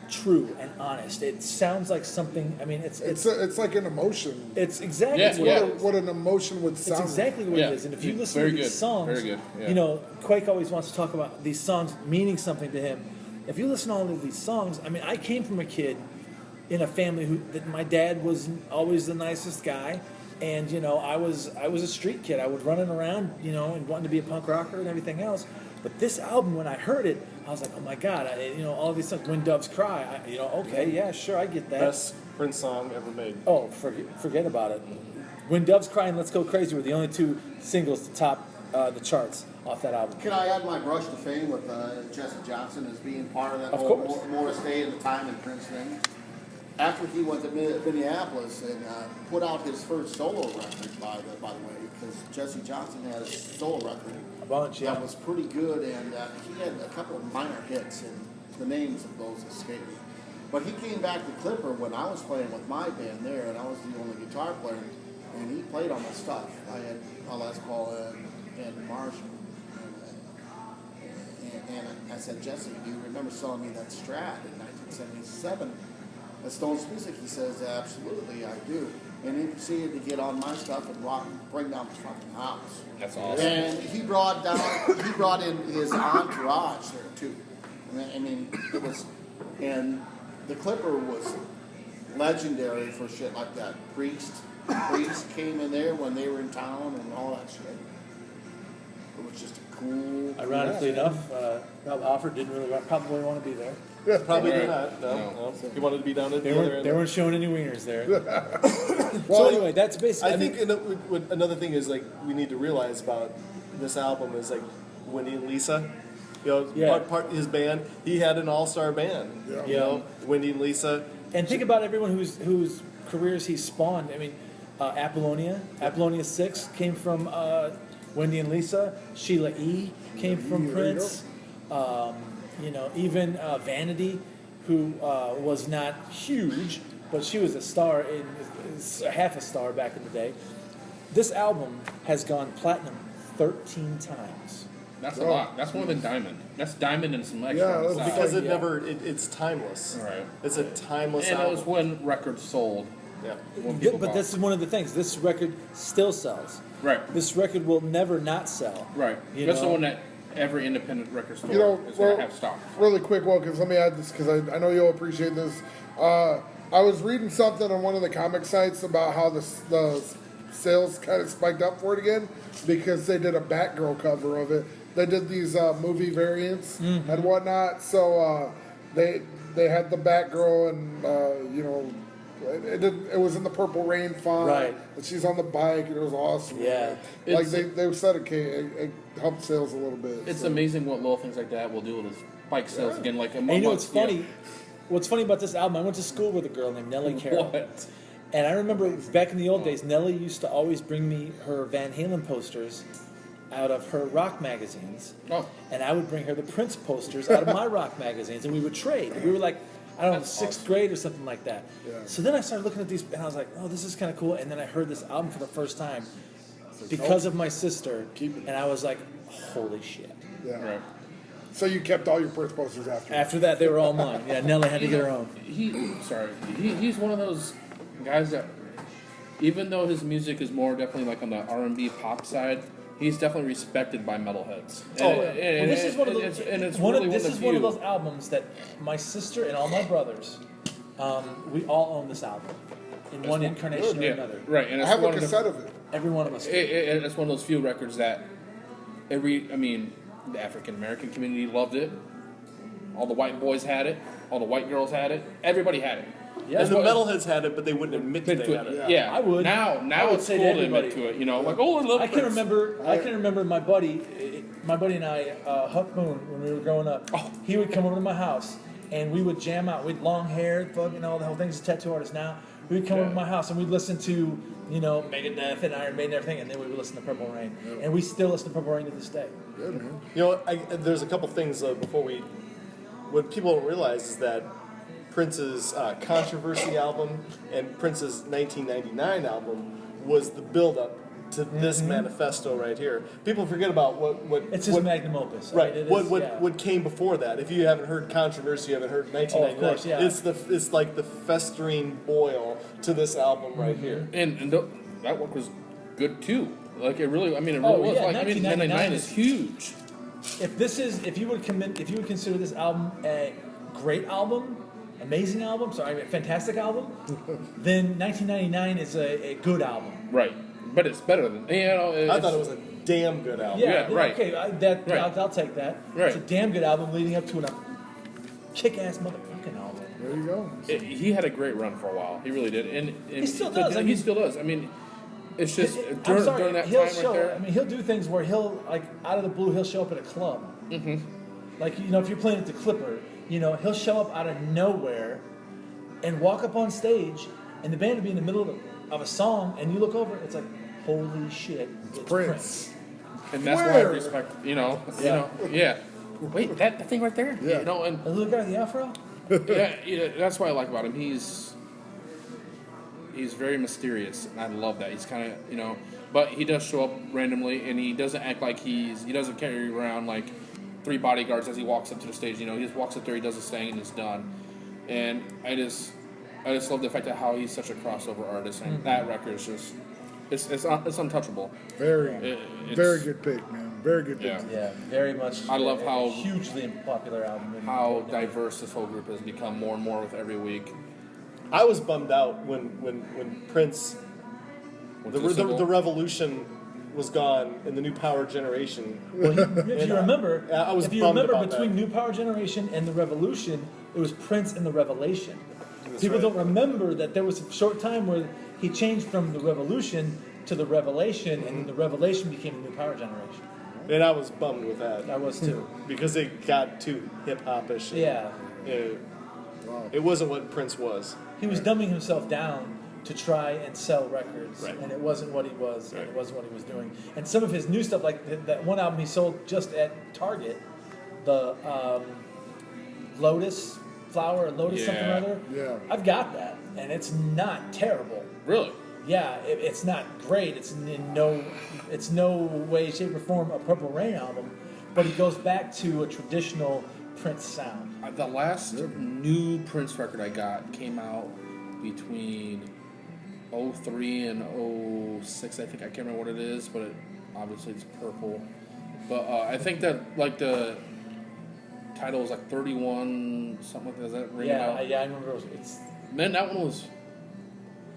true and honest. It sounds like something. I mean, it's like an emotion. it's exactly Yeah, what yeah. it is. What an emotion would It's sound. exactly what Yeah. it is. And if you Yeah. listen Very to these good. songs, Very good. Yeah. Quake always wants to talk about these songs meaning something to him. If you listen to all of these songs, I mean, I came from a kid in a family that my dad was always the nicest guy, and I was a street kid. I was running around, and wanting to be a punk rocker and everything else. But this album, when I heard it, I was like, oh my God, all of these songs, When Doves Cry, okay, yeah, sure, I get that. Best Prince song ever made. Oh, forget about it. When Doves Cry and Let's Go Crazy were the only two singles to top the charts off that album. Can I add my brush to fame with Jesse Johnson as being part of that Of whole course. Morris Day and the Time and Prince thing? after he went to Minneapolis and put out his first solo record, by the way, because Jesse Johnson had a solo record A bunch, yeah. that was pretty good, and he had a couple of minor hits, and the names of those escape me. But he came back to Clipper when I was playing with my band there, and I was the only guitar player, and he played all my stuff. I had a Les Paul and Marshall. And I said, Jesse, do you remember selling me that Strat in 1977 at Stones Music? He says, absolutely, I do. And he proceeded to get on my stuff and bring down the fucking house. That's awesome. And he brought in his entourage there too. I mean, it was, and the Clipper was legendary for shit like that. Priest came in there when they were in town and all that shit. It was just a cool. Ironically enough, Rob Halford didn't really probably want to be there. Probably Right. did not. No. He wanted to be down at They the other weren't, end. they weren't showing any wieners there. Well, So anyway, that's basically. I think another thing is like we need to realize about this album is like Wendy and Lisa. You know, Yeah. part his band. He had an all-star band. Yeah. You know, Wendy and Lisa. And think about everyone whose careers he spawned. I mean, Apollonia 6 came from Wendy and Lisa. Sheila E. came from There you Prince. Even Vanity, who was not huge, but she was a star, half a star back in the day. This album has gone platinum 13 times. That's a lot. That's more than Diamond. That's Diamond and some extra. Yeah, on the that's side. Because it Yeah. never, it's timeless. Right. It's a timeless And it album. was when records sold. Yeah. When people But bought. this is one of the things. This record still sells. Right. This record will never not sell. Right. You That's know? the one that every independent record store You know, is well, going to have stock. really quick, because let me add this, because I know you'll appreciate this. I was reading something on one of the comic sites about how the sales kind of spiked up for it again because they did a Batgirl cover of it. They did these movie variants and whatnot. So they had the Batgirl, and it was in the Purple Rain font. Right. And she's on the bike, and it was awesome. Yeah. Like It's- they said, it helped sales a little bit. It's so. amazing what little things like that will do with bike sales again. Like a And you know month, what's funny? What's funny about this album? I went to school with a girl named Nellie Carroll. What? And I remember back in the old days, Nellie used to always bring me her Van Halen posters out of her rock magazines. Oh. And I would bring her the Prince posters out of my rock magazines, and we would trade. We were like, I don't know, That's sixth awesome. grade or something like that. Yeah. So then I started looking at these, and I was like, oh, this is kind of cool. And then I heard this album for the first time because of my sister, Keep it. and I was like, holy shit. Yeah. Right. So you kept all your Prince posters after. After that, they were all mine. Yeah, Nellie had to get her own. He's one of those guys that, even though his music is more definitely like on the R&B pop side, he's definitely respected by metalheads. Well, this is one of those. This One of few. those albums that my sister and all my brothers, we all own this album in one incarnation or Yeah, another. right. And I it's have a one of the- cassette of it. Every one of us. It's one of those few records that the African American community loved it. All the white boys had it. All the white girls had it. Everybody had it. Yeah. And the what- metalheads had it, but they wouldn't admit that they had it. Yeah, I would. Now I would it's say cool to to admit everybody. to it. You know, like I love. I can Prince. remember. I can remember my buddy and I, Huck Moon, when we were growing up. Oh. He would come over to my house, and we would jam out. We'd long hair, fucking all the whole thing. He's a tattoo artist now. We'd come over to my house and we'd listen to, Megadeth and Iron Maiden and everything, and then we would listen to Purple Rain, and we still listen to Purple Rain to this day. Good, man. You know, there's a couple things what people don't realize is that Prince's Controversy album and Prince's 1999 album was the build-up to this manifesto right here. People forget about what It's his magnum opus. right. It What is, what yeah. what came before that? If you haven't heard Controversy, you haven't heard 1999. course, yeah. It's like the festering boil to this album right here. And that work was good too. Like it really. It really Oh, was. yeah, Like 1999 is 1999 huge. If you would consider this album a great album, amazing album, fantastic album, then 1999 is a good album. Right. But it's better than I thought it was a damn good album. Yeah, right. Okay, Right. I'll take that. Right. It's a damn good album leading up to a kick-ass motherfucking album. There you go. He had a great run for a while. He really did, and He still does. He still does. It's just I'm during sorry, that he'll time show. right there. He'll do things where he'll out of the blue he'll show up at a club. Mm-hmm. Like if you're playing at the Clipper, he'll show up out of nowhere and walk up on stage, and the band would be in the middle of a song, and you look over, it's like, holy shit, it's Prince. And that's why I respect, yeah. Wait, that thing right there? Yeah. And The little guy with the afro? yeah, that's what I like about him. He's very mysterious, and I love that. He's kind of, but he does show up randomly, and he doesn't act like he doesn't carry around like 3 bodyguards as he walks up to the stage. He just walks up there, he does his thing, and it's done. And I just love the fact that how he's such a crossover artist, and that record is just it's untouchable. Very good pick, man. Very good pick. Yeah. Yeah, very much. I love how- hugely popular album. How diverse this whole group has become more and more with every week. I was bummed out when Prince, Went to the single. the Revolution was gone and the New Power Generation. Well, if you remember, I was if you bummed remember about between that. New Power Generation and the Revolution, it was Prince and the Revelation. People right. don't remember that there was a short time where he changed from the Revolution to the Revelation, and the Revelation became the New Power Generation. And I was bummed with that I was too. because it got too hip hopish. Yeah, It wasn't what Prince was. he was dumbing himself down to try and sell records, Right. and it wasn't what he was, and Right. it wasn't what he was doing. And some of his new stuff, like that one album he sold just at Target, the Lotus Flower or Lotus something or Yeah. other. Yeah. I've got that, and it's not terrible. Really? Yeah, it's not great. It's no way, shape, or form a Purple Rain album, but he goes back to a traditional Prince sound. The last new Prince record I got came out between 03 and 06. I think I can't remember what it is, but obviously it's Purple. But I think that like the title was like 31 something like that. Does that ring out? Yeah, I remember. It's Man, that one was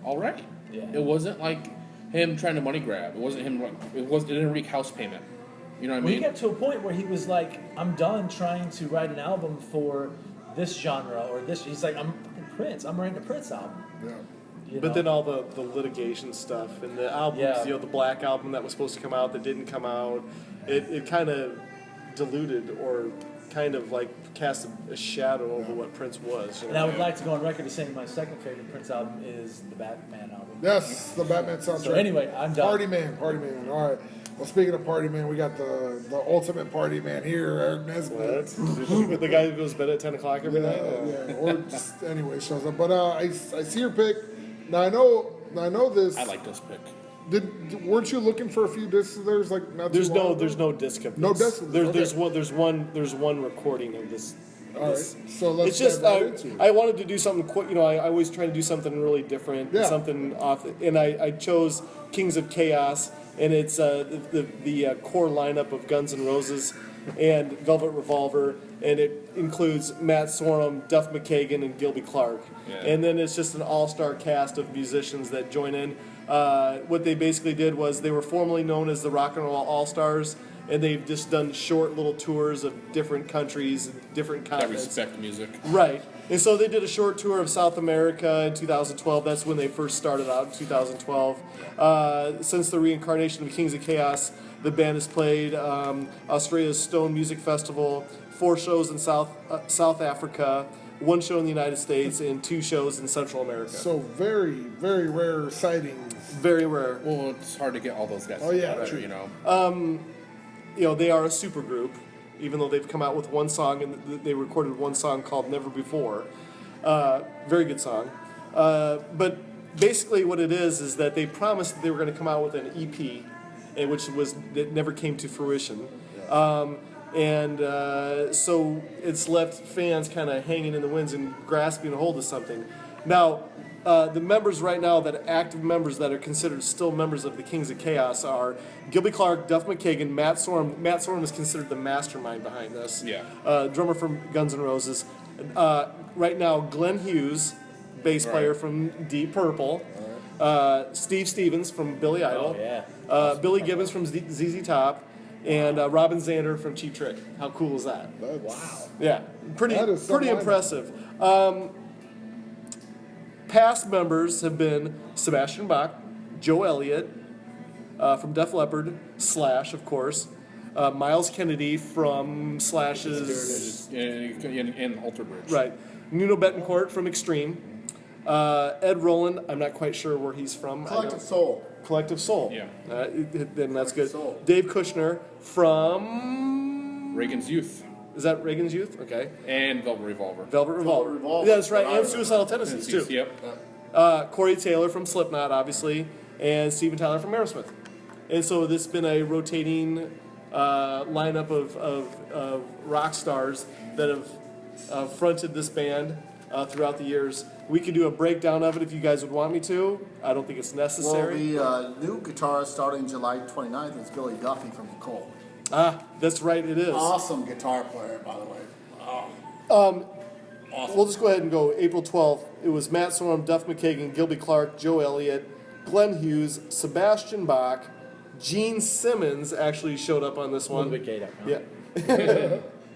all right. Yeah. It wasn't like him trying to money grab. It wasn't him. It didn't wreak house payment. You know what I Well, he mean? got to a point where he was like, I'm done trying to write an album for this genre or this. He's like, I'm fucking Prince. I'm writing a Prince album. Yeah. You But know? then all the litigation stuff and the albums, Yeah. the Black album that was supposed to come out that didn't come out, it kind of diluted or kind of like cast a shadow over what Prince was. And I would like to go on record as saying my second favorite Prince album is the Batman album. Yes, the Batman soundtrack. So anyway, I'm done. Party Man. All right. Well, speaking of Party Man, we got the ultimate Party Man here, Eric Nesbitt. The guy who goes to bed at 10 o'clock every night. Yeah, or just anyway shows up. But I see your pick. Now I know this. I like this pick. Weren't you looking for a few discs? There's like not too There's long ago? no disc of this. No disc of this, There's one recording of this. All right, so let's It's just dive right into it. I wanted to do something quick. I always try to do something really different, Yeah. something off. And I chose Kings of Chaos, and it's the core lineup of Guns N' Roses and Velvet Revolver, and it includes Matt Sorum, Duff McKagan, and Gilby Clarke. Yeah. And then it's just an all-star cast of musicians that join in. What they basically did was they were formerly known as the Rock and Roll All-Stars, and they've just done short little tours of different countries, different I continents. respect music. Right. And so they did a short tour of South America in 2012. That's when they first started out in 2012. Since the reincarnation of Kings of Chaos, the band has played Australia's Stone Music Festival, 4 shows in South Africa, 1 show in the United States, and 2 shows in Central America. So very, very rare sightings. Very rare. Well, it's hard to get all those guys. Oh, yeah, together, true. You know. They are a super group, even though they've come out with 1 song, and they recorded 1 song called Never Before. Very good song. But basically what it is that they promised that they were going to come out with an EP, it never came to fruition. So it's left fans kind of hanging in the winds and grasping a hold of something. Now, the members right now, active members that are considered still members of the Kings of Chaos are Gilby Clarke, Duff McKagan, Matt Sorum. Matt Sorum is considered the mastermind behind this. Yeah. Drummer from Guns N' Roses. Right now, Glenn Hughes, bass player from Deep Purple. Steve Stevens from Billy Idol. Oh, yeah. Billy Gibbons from ZZ Top. And Robin Zander from Cheap Trick. How cool is that? Wow. Yeah, pretty That is some lineup. impressive. Past members have been Sebastian Bach, Joe Elliott from Def Leppard, Slash, of course, Miles Kennedy from Slash's, In Alter Bridge. right, Nuno Betancourt from Extreme, Ed Roland, I'm not quite sure where he's from. Collective Soul. Collective Soul. Yeah. Then that's good. Soul. Dave Kushner from. Reagan's Youth Is that Reagan's Youth? Okay. and Velvet Revolver. Velvet Revolver. Revolver. Yeah, that's right. And Right. Suicidal Tendencies, too. Yep. Corey Taylor from Slipknot, obviously, and Steven Tyler from Aerosmith. And so this has been a rotating lineup of rock stars that have fronted this band throughout the years. We could do a breakdown of it if you guys would want me to. I don't think it's Well, necessary. the new guitarist starting July 29th is Billy Duffy from Nicole. That's right, it is. Awesome guitar player, by the way. We'll just go ahead and go April 12th. It was Matt Sorum, Duff McKagan, Gilby Clarke, Joe Elliott, Glenn Hughes, Sebastian Bach, Gene Simmons actually showed up on this One one. big gate up. Yeah.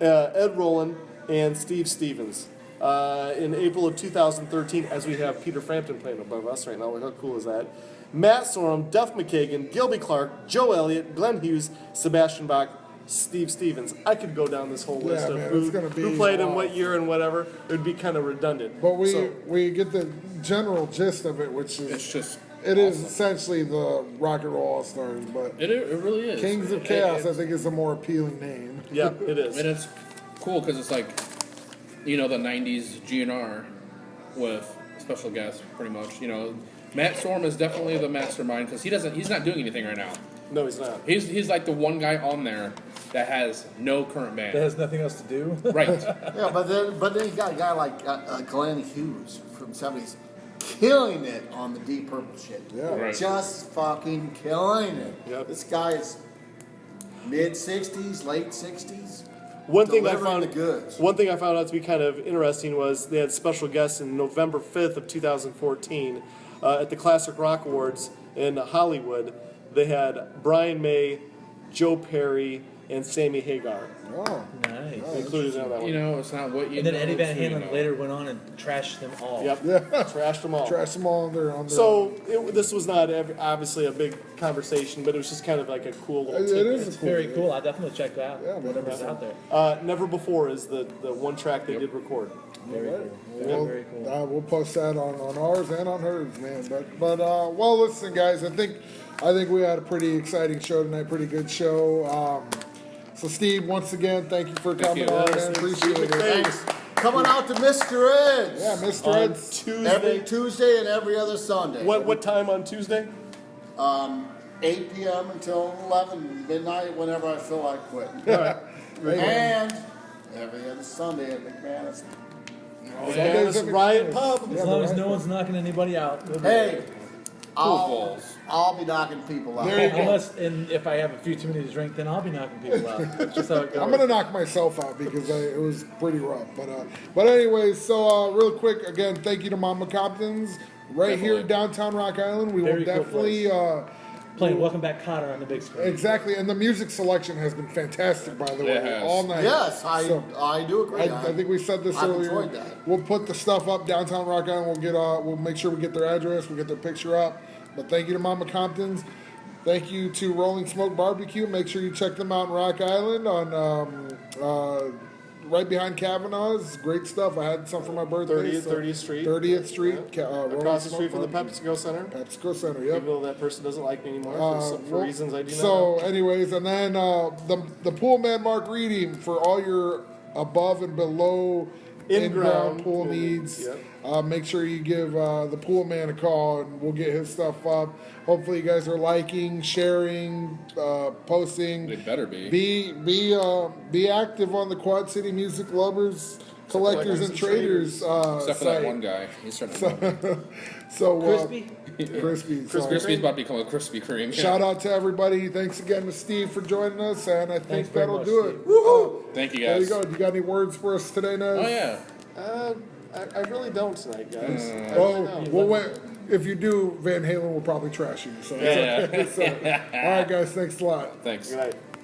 Ed Roland and Steve Stevens. In April of 2013, as we have Peter Frampton playing above us right now. How cool is that? Matt Sorum, Duff McKagan, Gilby Clarke, Joe Elliott, Glenn Hughes, Sebastian Bach, Steve Stevens. I could go down this whole list of man, who, it's gonna be who played in long. what year and whatever. It would be kind of redundant. But we So- we get the general gist of it, which is It's just. it is awesome. essentially the Rock and Roll All Stars, but It really is. Kings of It- Chaos I it's- think is a more appealing name. yeah, it is. And it's cool because it's like, the 90s GNR with special guests, pretty much. Matt Sorum is definitely the mastermind because he's not doing anything right now. No, he's not. He's like the one guy on there that has no current That band. has nothing else to do. Right. Yeah, but then you got a guy like Glenn Hughes from '70s killing it on the Deep Purple shit. Yeah. Right. Just fucking killing it. Yep. This guy is mid '60s, late '60s. One thing I Delivering found the goods. One thing I found out to be kind of interesting was they had special guests in November 5th of 2014 at the Classic Rock Awards in Hollywood. They had Brian May, Joe Perry, and Sammy Hagar Oh, Nice. included on that one. It's not what you And then know, Eddie Van it's who you Halen know. later went on and trashed them all. Yep, Yeah. trashed them all. trash them all on their So this was not obviously a big conversation, but it was just kind of like a cool little It tidbit. is It's a cool very thing. cool. I'll definitely check that out. Yeah, Whatever's out there. Never Before is the one track they did record. Very Right. cool. Very, Well, very cool. we'll post that on ours and on hers, man. But well, listen, guys. I think we had a pretty exciting show tonight. Pretty good show. So, Steve, once again, thank you for coming you. on, Yes, man. thanks, Appreciate it. Thanks. Coming out to Mr. Ed's. Yeah, Mr. On Ed's. Tuesday. Every Tuesday and every other Sunday. What time on Tuesday? 8 p.m. until 11 midnight, whenever I feel like quitting. Hey, And every other Sunday at McManus. Sundays This at Riot McDonald's. Pub. Yeah, As long the as Riot no Pub. one's knocking anybody out. we'll be Hey, balls. I'll be knocking people out. There you go. and if I have a few too many to drink, then I'll be knocking people out. That's just how it goes. I'm gonna knock myself out because it was pretty rough. But anyways, so real quick, again, thank you to Mama Compton's right here in downtown Rock Island. We Very will cool definitely Playing Welcome Back Kotter on the big screen. exactly, and the music selection has been fantastic, by the way, It has. all night. Yes, So, I do agree. I think we said this I've earlier. enjoyed that. We'll put the stuff up downtown Rock Island. We'll make sure we get their address. We'll get their picture up. But thank you to Mama Compton's. Thank you to Rolling Smoke Barbecue. Make sure you check them out in Rock Island on right behind Kavanaugh's. Great stuff. I had some for my birthday. 30th Street. 30th Street. Across the street from the PepsiCo Center. PepsiCo Center. Yep. Even though that person doesn't like me anymore for Well, reasons I do not So, know. anyways, and then the pool man Mark Reedy for all your above and below in-ground pool needs. Yep. Make sure you give the pool man a call, and we'll get his stuff up. Hopefully, you guys are liking, sharing, posting. They better be. Be active on the Quad City Music Lovers, Collectors, and Traders Except for that site. one guy. He's starting to So, Crispy? Crispy. So, Krispy's about to become a Krispy Kreme. shout out to everybody. Thanks again to Steve for joining us, and I think Thanks very that'll much, do it. Steve. Woohoo! Thank you, There you guys. go. You got any words for us today, Nez? Oh, yeah. I really don't tonight, guys. I Oh, really don't. well, wait. If you do, Van Halen will probably trash you. So it's Yeah. okay. So, all right, guys. Thanks a lot. Thanks. Good night.